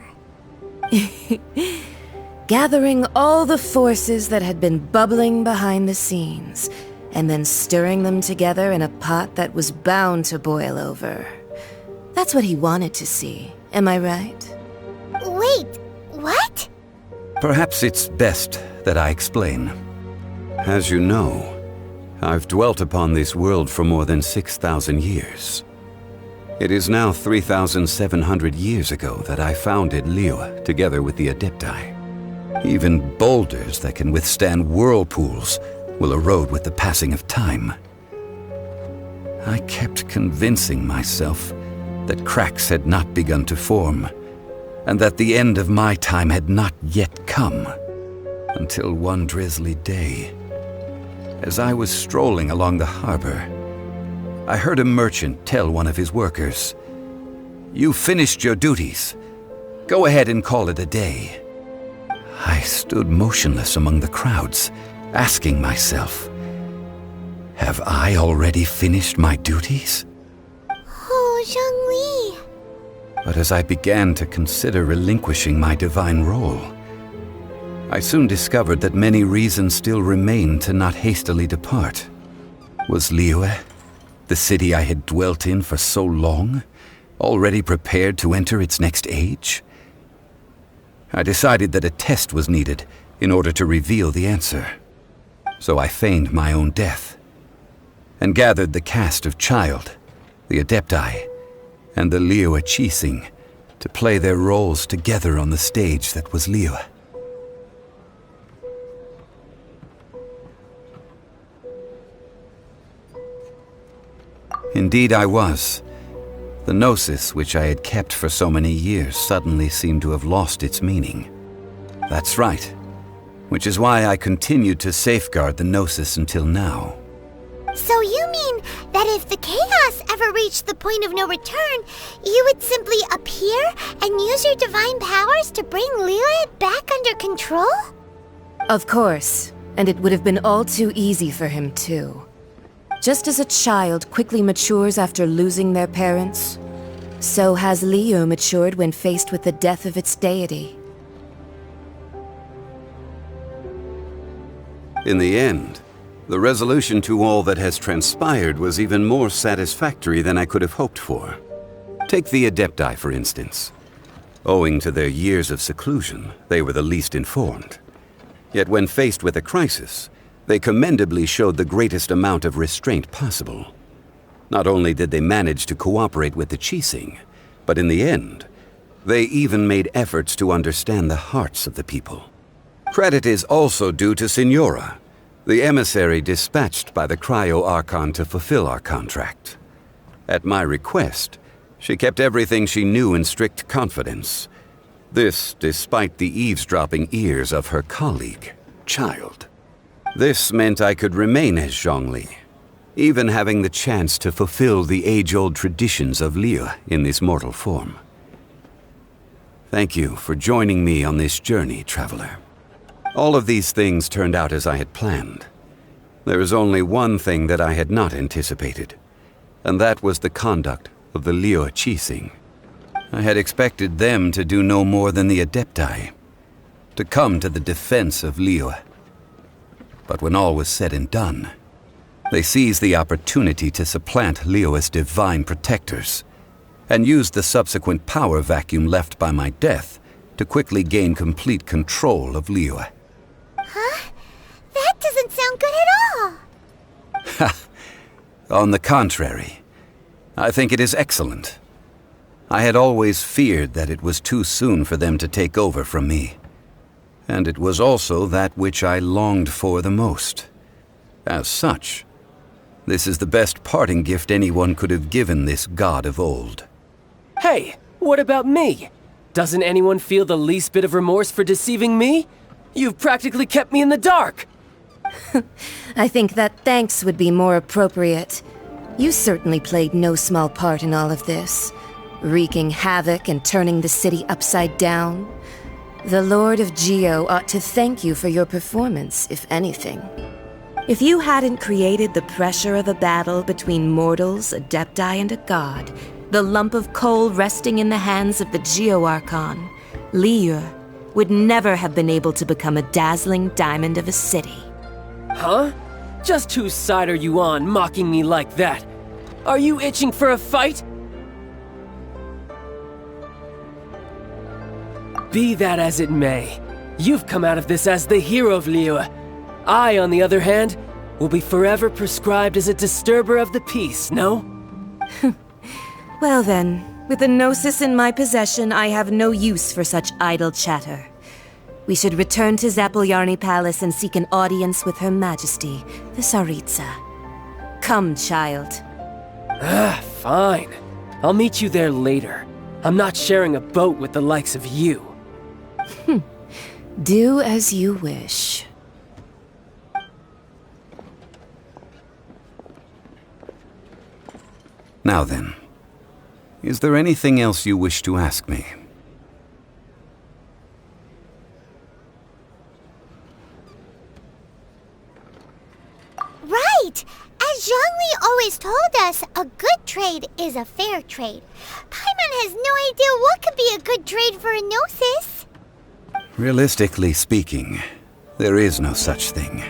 Speaker 18: Gathering all the forces that had been bubbling behind the scenes, and then stirring them together in a pot that was bound to boil over. That's what he wanted to see, am I right?
Speaker 1: Wait, what?
Speaker 11: Perhaps it's best that I explain. As you know, I've dwelt upon this world for more than 6,000 years. It is now 3,700 years ago that I founded Liyue together with the Adepti. Even boulders that can withstand whirlpools will erode with the passing of time. I kept convincing myself that cracks had not begun to form, and that the end of my time had not yet come, until one drizzly day, as I was strolling along the harbor, I heard a merchant tell one of his workers, "You finished your duties. Go ahead and call it a day." I stood motionless among the crowds, asking myself, have I already finished my duties?
Speaker 1: Oh, Zhongli.
Speaker 11: But as I began to consider relinquishing my divine role, I soon discovered that many reasons still remained to not hastily depart. Was Liyue, the city I had dwelt in for so long, already prepared to enter its next age? I decided that a test was needed in order to reveal the answer. So I feigned my own death, and gathered the cast of Child, the Adepti, and the Liyue Qixing to play their roles together on the stage that was Liyue. Indeed I was. The gnosis which I had kept for so many years suddenly seemed to have lost its meaning. That's right. Which is why I continued to safeguard the gnosis until now.
Speaker 1: So you mean that if the chaos ever reached the point of no return, you would simply appear and use your divine powers to bring Liyue back under control?
Speaker 18: Of course, and it would have been all too easy for him too. Just as a child quickly matures after losing their parents, so has Liyue matured when faced with the death of its deity.
Speaker 11: In the end, the resolution to all that has transpired was even more satisfactory than I could have hoped for. Take the Adepti, for instance. Owing to their years of seclusion, they were the least informed. Yet when faced with a crisis, they commendably showed the greatest amount of restraint possible. Not only did they manage to cooperate with the Qixing, but in the end, they even made efforts to understand the hearts of the people. Credit is also due to Signora, the emissary dispatched by the Cryo Archon to fulfill our contract. At my request, she kept everything she knew in strict confidence. This despite the eavesdropping ears of her colleague, Child. This meant I could remain as Zhongli, even having the chance to fulfill the age-old traditions of Liyue in this mortal form. Thank you for joining me on this journey, traveler. All of these things turned out as I had planned. There is only one thing that I had not anticipated, and that was the conduct of the Liyue Qixing. I had expected them to do no more than the Adepti, to come to the defense of Liyue. But when all was said and done, they seized the opportunity to supplant Liyue's divine protectors, and used the subsequent power vacuum left by my death to quickly gain complete control of Liyue.
Speaker 1: Huh? That doesn't sound good at all!
Speaker 11: Ha! On the contrary, I think it is excellent. I had always feared that it was too soon for them to take over from me. And it was also that which I longed for the most. As such, this is the best parting gift anyone could have given this god of old.
Speaker 8: Hey, what about me? Doesn't anyone feel the least bit of remorse for deceiving me? You've practically kept me in the dark!
Speaker 18: I think that thanks would be more appropriate. You certainly played no small part in all of this, wreaking havoc and turning the city upside down. The Lord of Geo ought to thank you for your performance, if anything. If you hadn't created the pressure of a battle between mortals, Adepti, and a god, the lump of coal resting in the hands of the Geo Archon, Liyue, would never have been able to become a dazzling diamond of a city.
Speaker 8: Huh? Just whose side are you on, mocking me like that? Are you itching for a fight? Be that as it may, you've come out of this as the hero of Liyue. I, on the other hand, will be forever prescribed as a disturber of the peace, no?
Speaker 18: Well then, with the Gnosis in my possession, I have no use for such idle chatter. We should return to Zapoljarny Palace and seek an audience with Her Majesty, the Tsaritsa. Come, child.
Speaker 8: Fine. I'll meet you there later. I'm not sharing a boat with the likes of you.
Speaker 18: Do as you wish.
Speaker 11: Now then, is there anything else you wish to ask me?
Speaker 1: Right! As Zhongli always told us, a good trade is a fair trade. Paimon has no idea what could be a good trade for a Gnosis.
Speaker 11: Realistically speaking, there is no such thing.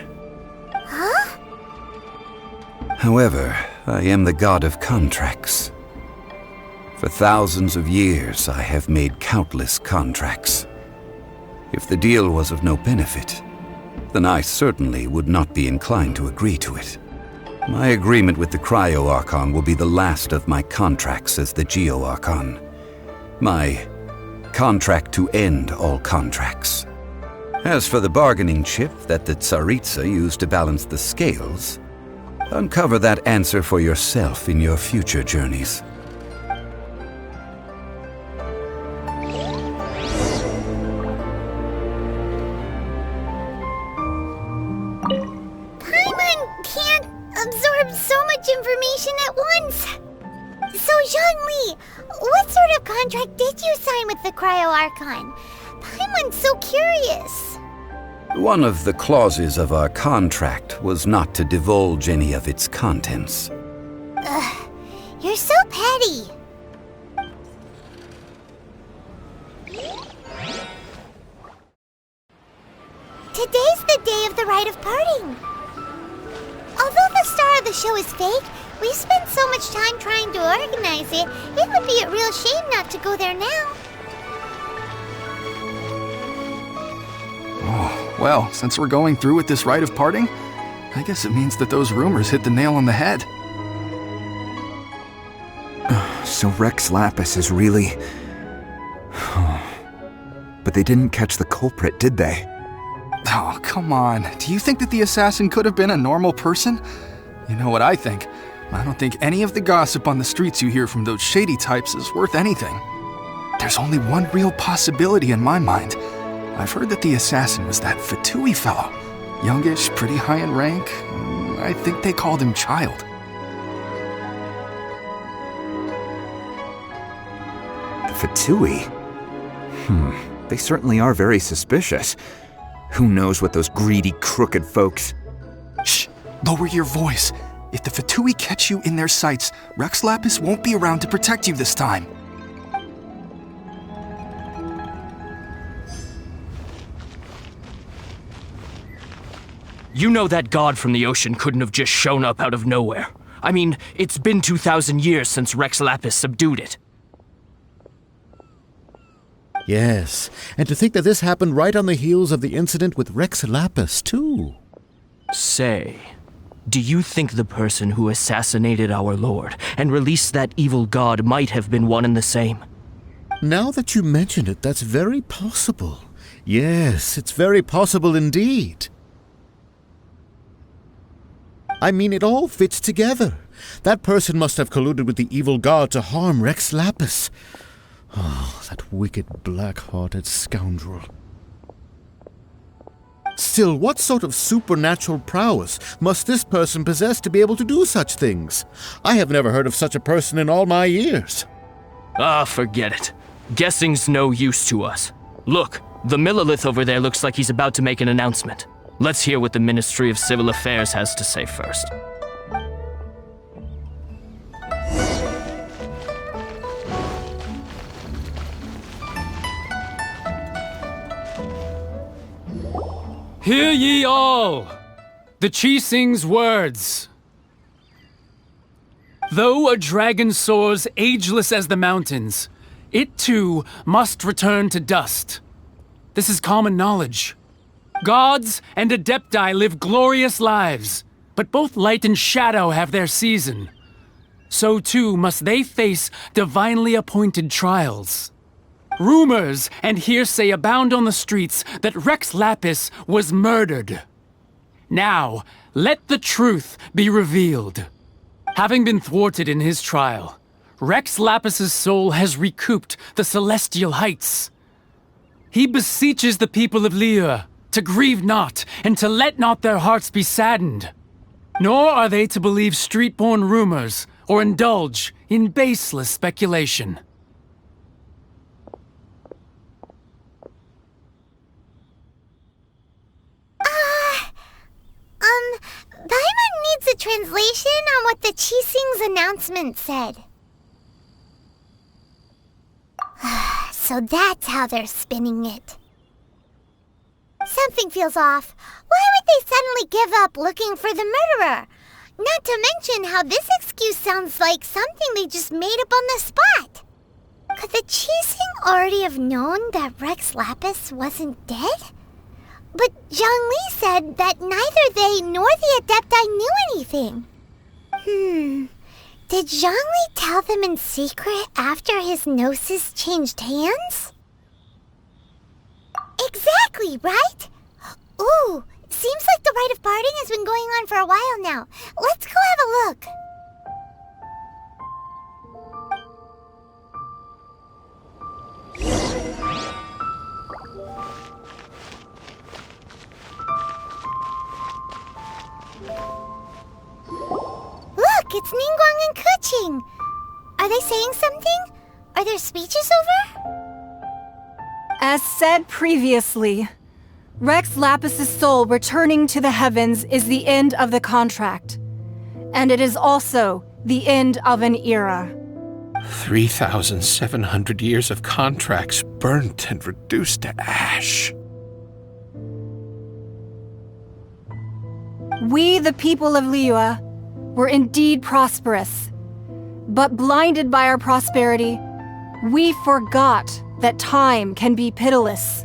Speaker 1: Huh?
Speaker 11: However, I am the god of contracts. For thousands of years, I have made countless contracts. If the deal was of no benefit, then I certainly would not be inclined to agree to it. My agreement with the Cryo Archon will be the last of my contracts as the Geo Archon. My contract to end all contracts. As for the bargaining chip that the Tsaritsa used to balance the scales, uncover that answer for yourself in your future journeys.
Speaker 1: Paimon can't absorb so much information at once. So, Zhongli, what sort of contract did you sign with the Cryo Archon? Paimon's so curious.
Speaker 11: One of the clauses of our contract was not to divulge any of its contents.
Speaker 1: Ugh, you're so petty. Today's the day of the rite of parting. Although the star of the show is fake, we've spent so much time trying to organize it, it would be a real shame not to go there now.
Speaker 19: Oh, well, since we're going through with this rite of parting, I guess it means that those rumors hit the nail on the head.
Speaker 20: So Rex Lapis is really... But they didn't catch the culprit, did they?
Speaker 19: Oh, come on. Do you think that the assassin could have been a normal person? You know what I think? I don't think any of the gossip on the streets you hear from those shady types is worth anything. There's only one real possibility in my mind. I've heard that the assassin was that Fatui fellow. Youngish, pretty high in rank. I think they called him Child.
Speaker 20: Fatui? They certainly are very suspicious. Who knows what those greedy, crooked folks...
Speaker 19: Shh! Lower your voice. If the Fatui catch you in their sights, Rex Lapis won't be around to protect you this time.
Speaker 3: You know that god from the ocean couldn't have just shown up out of nowhere. I mean, it's been 2,000 years since Rex Lapis subdued it.
Speaker 21: Yes, and to think that this happened right on the heels of the incident with Rex Lapis, too.
Speaker 3: Say, do you think the person who assassinated our lord and released that evil god might have been one and the same?
Speaker 21: Now that you mention it, that's very possible. Yes, it's very possible indeed. I mean, it all fits together. That person must have colluded with the evil god to harm Rex Lapis. Oh, that wicked, black-hearted scoundrel. Still, what sort of supernatural prowess must this person possess to be able to do such things? I have never heard of such a person in all my years.
Speaker 3: Ah, forget it. Guessing's no use to us. Look, the Millilith over there looks like he's about to make an announcement. Let's hear what the Ministry of Civil Affairs has to say first.
Speaker 14: Hear ye all! The Chising's words. Though a dragon soars ageless as the mountains, it too must return to dust. This is common knowledge. Gods and Adepti live glorious lives, but both light and shadow have their season. So too must they face divinely appointed trials. Rumors and hearsay abound on the streets that Rex Lapis was murdered. Now, let the truth be revealed. Having been thwarted in his trial, Rex Lapis's soul has recouped the celestial heights. He beseeches the people of Liyue to grieve not and to let not their hearts be saddened. Nor are they to believe street-born rumors or indulge in baseless speculation.
Speaker 1: Paimon needs a translation on what the Chising's announcement said. So that's how they're spinning it. Something feels off. Why would they suddenly give up looking for the murderer? Not to mention how this excuse sounds like something they just made up on the spot. Could the Chising already have known that Rex Lapis wasn't dead? But Zhongli said that neither they nor the Adepti knew anything. Did Zhongli tell them in secret after his gnosis changed hands? Exactly, right? Ooh, seems like the rite of parting has been going on for a while now. Let's go have a look. Look, it's Ningguang and Keqing. Are they saying something? Are their speeches over?
Speaker 9: As said previously, Rex Lapis's soul returning to the heavens is the end of the contract. And it is also the end of an era.
Speaker 6: 3,700 years of contracts burnt and reduced to ash.
Speaker 9: We, the people of Liyue, were indeed prosperous. But blinded by our prosperity, we forgot that time can be pitiless.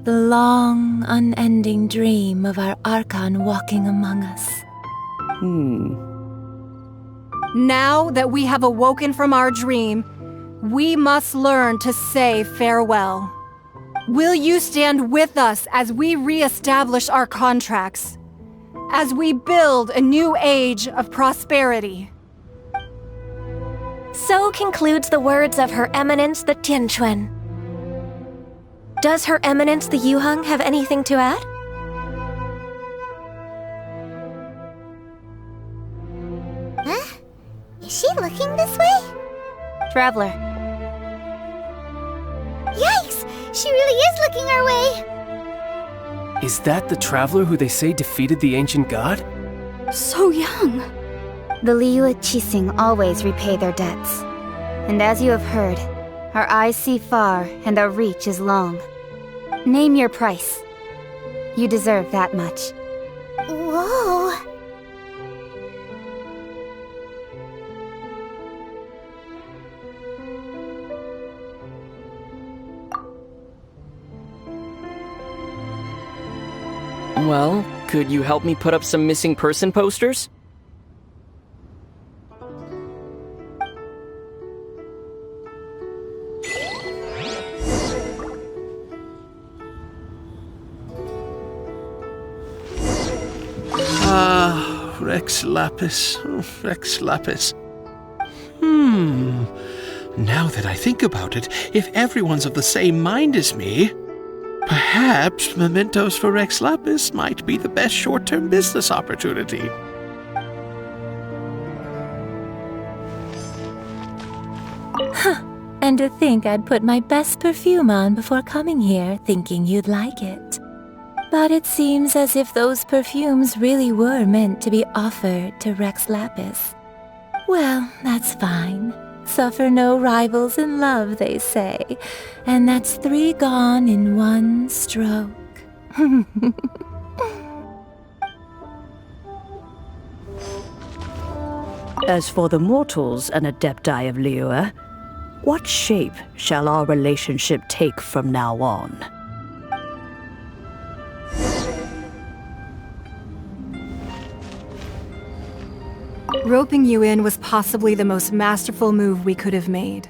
Speaker 10: The long, unending dream of our Archon walking among us.
Speaker 9: Now that we have awoken from our dream, we must learn to say farewell. Will you stand with us as we re-establish our contracts? As we build a new age of prosperity?
Speaker 10: So concludes the words of Her Eminence the Tianquan. Does Her Eminence the Yuheng have anything to add?
Speaker 1: Huh? Is she looking this way?
Speaker 5: Traveler.
Speaker 1: Yikes! She really is looking our way!
Speaker 8: Is that the traveler who they say defeated the ancient god?
Speaker 5: So young. The Liyue Qixing always repay their debts. And as you have heard, our eyes see far and our reach is long. Name your price. You deserve that much.
Speaker 1: Whoa!
Speaker 22: Well, could you help me put up some missing person posters?
Speaker 6: Rex Lapis. Rex Lapis. Now that I think about it, if everyone's of the same mind as me, perhaps mementos for Rex Lapis might be the best short-term business opportunity.
Speaker 10: And to think I'd put my best perfume on before coming here, thinking you'd like it. But it seems as if those perfumes really were meant to be offered to Rex Lapis. Well, that's fine. Suffer no rivals in love, they say. And that's 3 gone in 1 stroke.
Speaker 15: As for the mortals and Adepti of Liyue, what shape shall our relationship take from now on?
Speaker 9: Roping you in was possibly the most masterful move we could have made.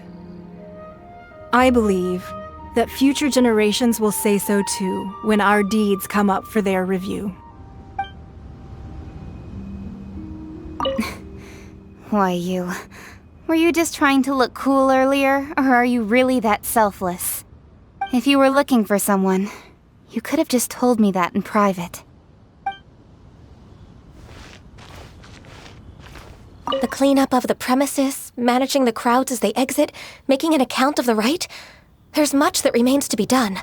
Speaker 9: I believe that future generations will say so too when our deeds come up for their review.
Speaker 5: Why, you... Were you just trying to look cool earlier, or are you really that selfless? If you were looking for someone, you could have just told me that in private.
Speaker 10: The cleanup of the premises, managing the crowds as they exit, making an account of the rite. There's much that remains to be done.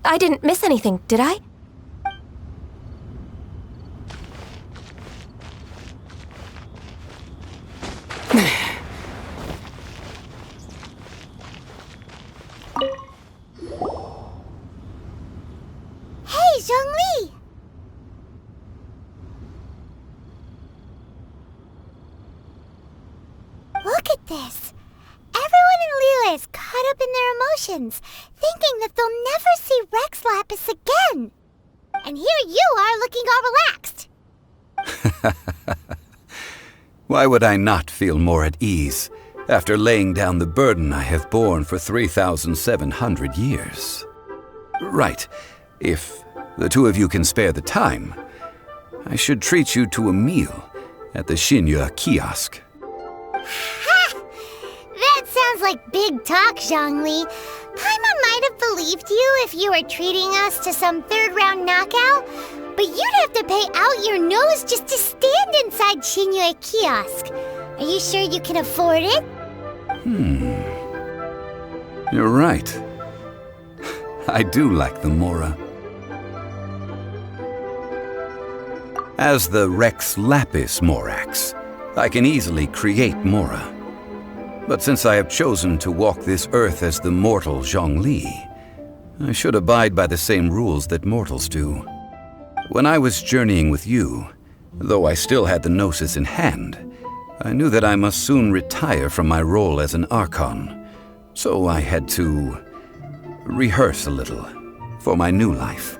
Speaker 10: I didn't miss anything, did I?
Speaker 1: Hey, Zhongli! Look at this. Everyone in Liyue is caught up in their emotions, thinking that they'll never see Rex Lapis again. And here you are looking all relaxed.
Speaker 11: Why would I not feel more at ease after laying down the burden I have borne for 3,700 years? Right. If the two of you can spare the time, I should treat you to a meal at the Shinya kiosk.
Speaker 1: Ha! That sounds like big talk, Zhongli. Paimon might have believed you if you were treating us to some third-round knockout, but you'd have to pay out your nose just to stand inside Shinya kiosk. Are you sure you can afford it?
Speaker 11: You're right. I do like the Mora. As the Rex Lapis Morax, I can easily create Mora. But since I have chosen to walk this earth as the mortal Zhongli, I should abide by the same rules that mortals do. When I was journeying with you, though I still had the Gnosis in hand, I knew that I must soon retire from my role as an Archon, so I had to rehearse a little for my new life.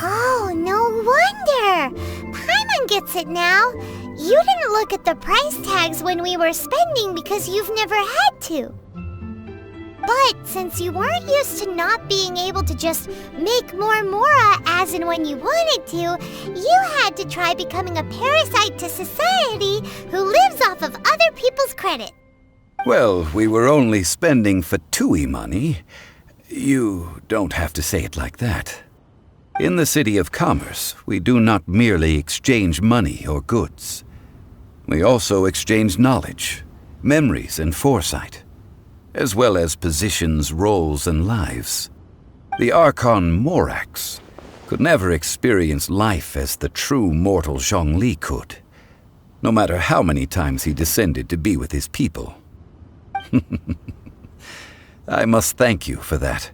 Speaker 1: Oh, no wonder! Paimon gets it now. You didn't look at the price tags when we were spending because you've never had to. But since you weren't used to not being able to just make more Mora as and when you wanted to, you had to try becoming a parasite to society who lives off of other people's credit.
Speaker 11: Well, we were only spending Fatui money. You don't have to say it like that. In the City of Commerce, we do not merely exchange money or goods. We also exchange knowledge, memories, and foresight, as well as positions, roles, and lives. The Archon Morax could never experience life as the true mortal Zhongli could, no matter how many times he descended to be with his people. I must thank you for that.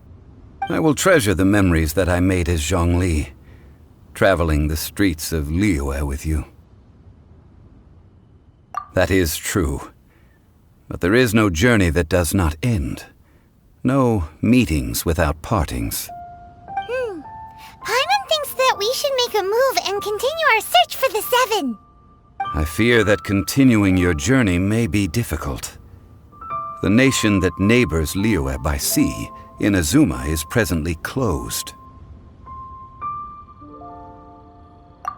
Speaker 11: I will treasure the memories that I made as Zhongli, traveling the streets of Liyue with you. That is true. But there is no journey that does not end. No meetings without partings.
Speaker 1: Paimon thinks that we should make a move and continue our search for the Seven.
Speaker 11: I fear that continuing your journey may be difficult. The nation that neighbors Liyue by sea, Inazuma, is presently closed.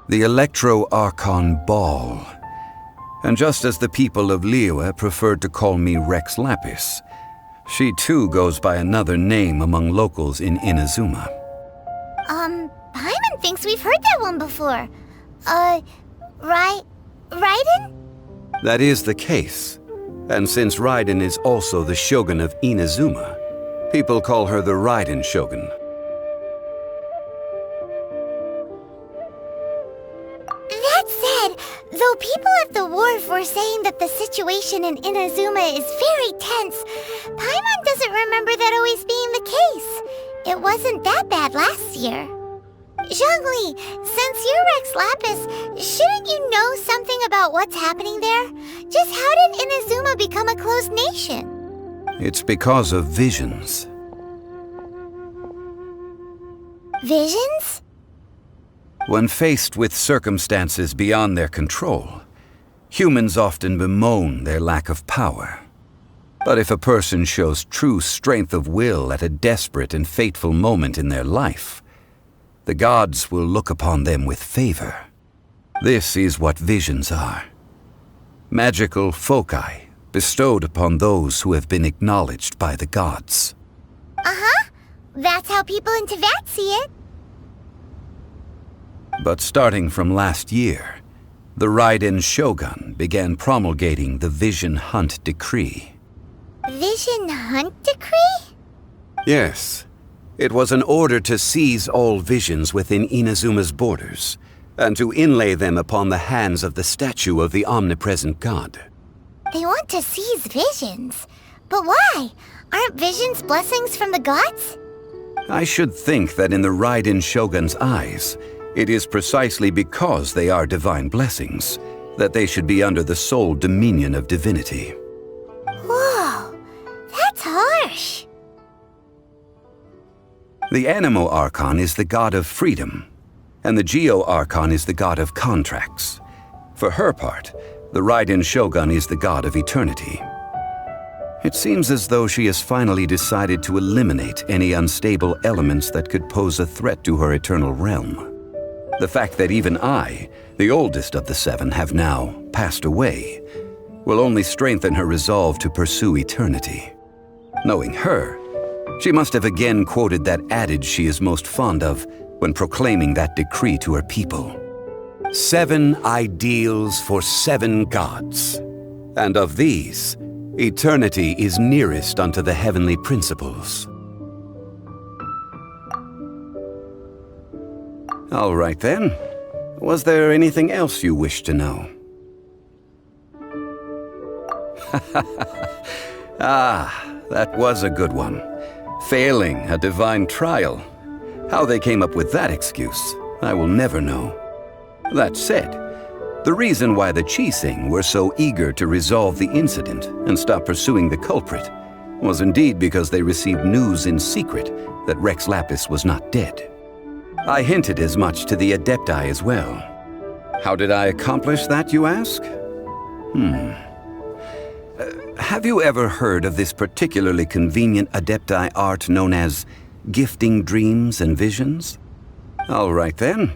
Speaker 11: The Electro-Archon Ball. And just as the people of Liyue preferred to call me Rex Lapis, she too goes by another name among locals in Inazuma.
Speaker 1: Paimon thinks we've heard that one before. Raiden?
Speaker 11: That is the case. And since Raiden is also the Shogun of Inazuma, people call her the Raiden Shogun.
Speaker 1: That said, though people at the wharf were saying that the situation in Inazuma is very tense, Paimon doesn't remember that always being the case. It wasn't that bad last year. Zhongli, since you're Rex Lapis, shouldn't you know something about what's happening there? Just how did Inazuma become a closed nation?
Speaker 11: It's because of visions.
Speaker 1: Visions?
Speaker 11: When faced with circumstances beyond their control, humans often bemoan their lack of power. But if a person shows true strength of will at a desperate and fateful moment in their life, the gods will look upon them with favor. This is what visions are. Magical foci bestowed upon those who have been acknowledged by the gods.
Speaker 1: Uh-huh. That's how people in Teyvat see it.
Speaker 11: But starting from last year, the Raiden Shogun began promulgating the Vision Hunt Decree.
Speaker 1: Vision Hunt Decree?
Speaker 11: Yes. It was an order to seize all visions within Inazuma's borders, and to inlay them upon the hands of the statue of the omnipresent god.
Speaker 1: They want to seize visions. But why? Aren't visions blessings from the gods?
Speaker 11: I should think that in the Raiden Shogun's eyes, it is precisely because they are divine blessings that they should be under the sole dominion of divinity.
Speaker 1: Whoa, that's harsh.
Speaker 11: The Animo Archon is the god of freedom, and the Geo Archon is the god of contracts. For her part, the Raiden Shogun is the god of eternity. It seems as though she has finally decided to eliminate any unstable elements that could pose a threat to her eternal realm. The fact that even I, the oldest of the 7, have now passed away, will only strengthen her resolve to pursue eternity. Knowing her, she must have again quoted that adage she is most fond of when proclaiming that decree to her people. 7 ideals for 7 gods, and of these, eternity is nearest unto the heavenly principles. All right then. Was there anything else you wish to know? Ah, that was a good one. Failing a divine trial. How they came up with that excuse, I will never know. That said, the reason why the Qixing were so eager to resolve the incident and stop pursuing the culprit was indeed because they received news in secret that Rex Lapis was not dead. I hinted as much to the Adepti as well. How did I accomplish that, you ask? Have you ever heard of this particularly convenient Adepti art known as gifting dreams and visions? All right then.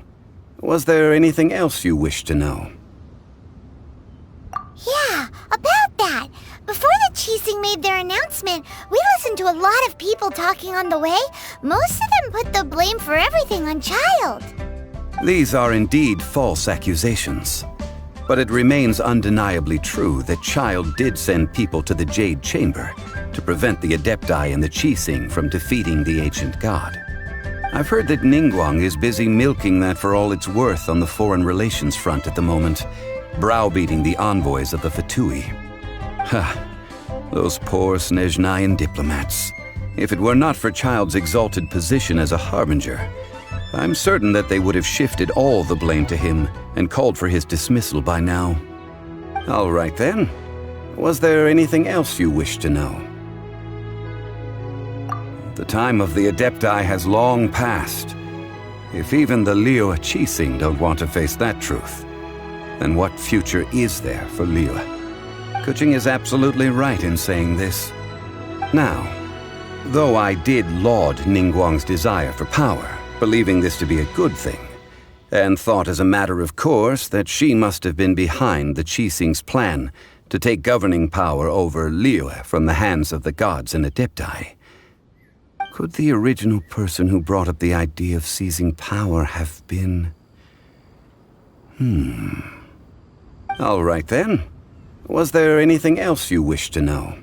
Speaker 11: Was there anything else you wish to know?
Speaker 1: Yeah, about that. Before the Qixing made their announcement, we listened to a lot of people talking on the way. Most of them put the blame for everything on Child.
Speaker 11: These are indeed false accusations. But it remains undeniably true that Child did send people to the Jade Chamber to prevent the Adepti and the Qixing from defeating the ancient god. I've heard that Ningguang is busy milking that for all it's worth on the foreign relations front at the moment, browbeating the envoys of the Fatui. Ha! Those poor Snezhnayan diplomats. If it were not for Child's exalted position as a harbinger, I'm certain that they would have shifted all the blame to him and called for his dismissal by now. All right then. Was there anything else you wish to know? The time of the Adepti has long passed. If even the Liyue Qixing don't want to face that truth, then what future is there for Liyue? Kuching is absolutely right in saying this. Now, though I did laud Ningguang's desire for power, believing this to be a good thing, and thought as a matter of course that she must have been behind the Qixing's plan to take governing power over Liyue from the hands of the gods and Adepti, could the original person who brought up the idea of seizing power have been... All right then. Was there anything else you wish to know?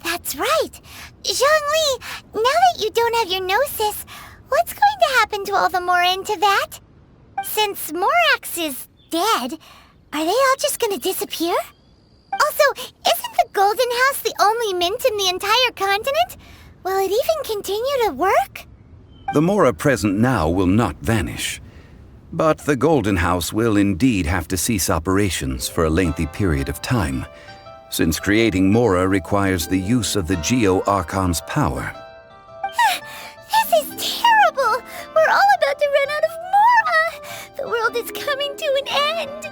Speaker 1: That's right. Zhongli, now that you don't have your gnosis, what's going to happen to all the Mora in Teyvat? Since Morax is dead, are they all just going to disappear? Also, isn't the Golden House the only mint in the entire continent? Will it even continue to work?
Speaker 11: The Mora present now will not vanish. But the Golden House will indeed have to cease operations for a lengthy period of time, since creating Mora requires the use of the Geo-Archon's power.
Speaker 1: This is terrible! We're all about to run out of Mora! The world is coming to an end!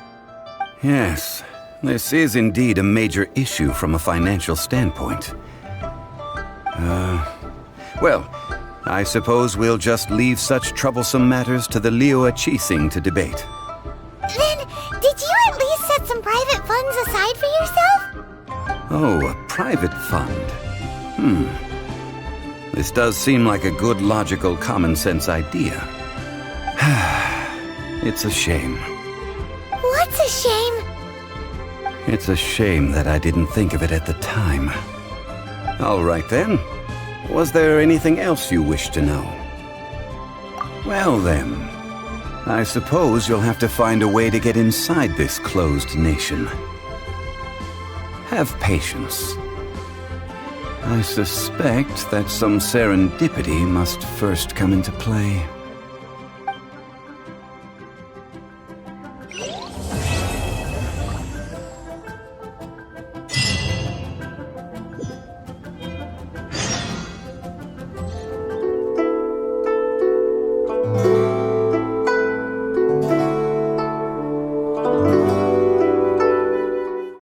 Speaker 11: Yes, this is indeed a major issue from a financial standpoint. Well, I suppose we'll just leave such troublesome matters to the Liyue Qixing to debate.
Speaker 1: Then, did you at least set some private funds aside for yourself?
Speaker 11: Oh, a private fund. This does seem like a good, logical, common-sense idea. It's a shame.
Speaker 1: What's a shame?
Speaker 11: It's a shame that I didn't think of it at the time. All right then. Was there anything else you wish to know? Well then, I suppose you'll have to find a way to get inside this closed nation. Have patience. I suspect that some serendipity must first come into play.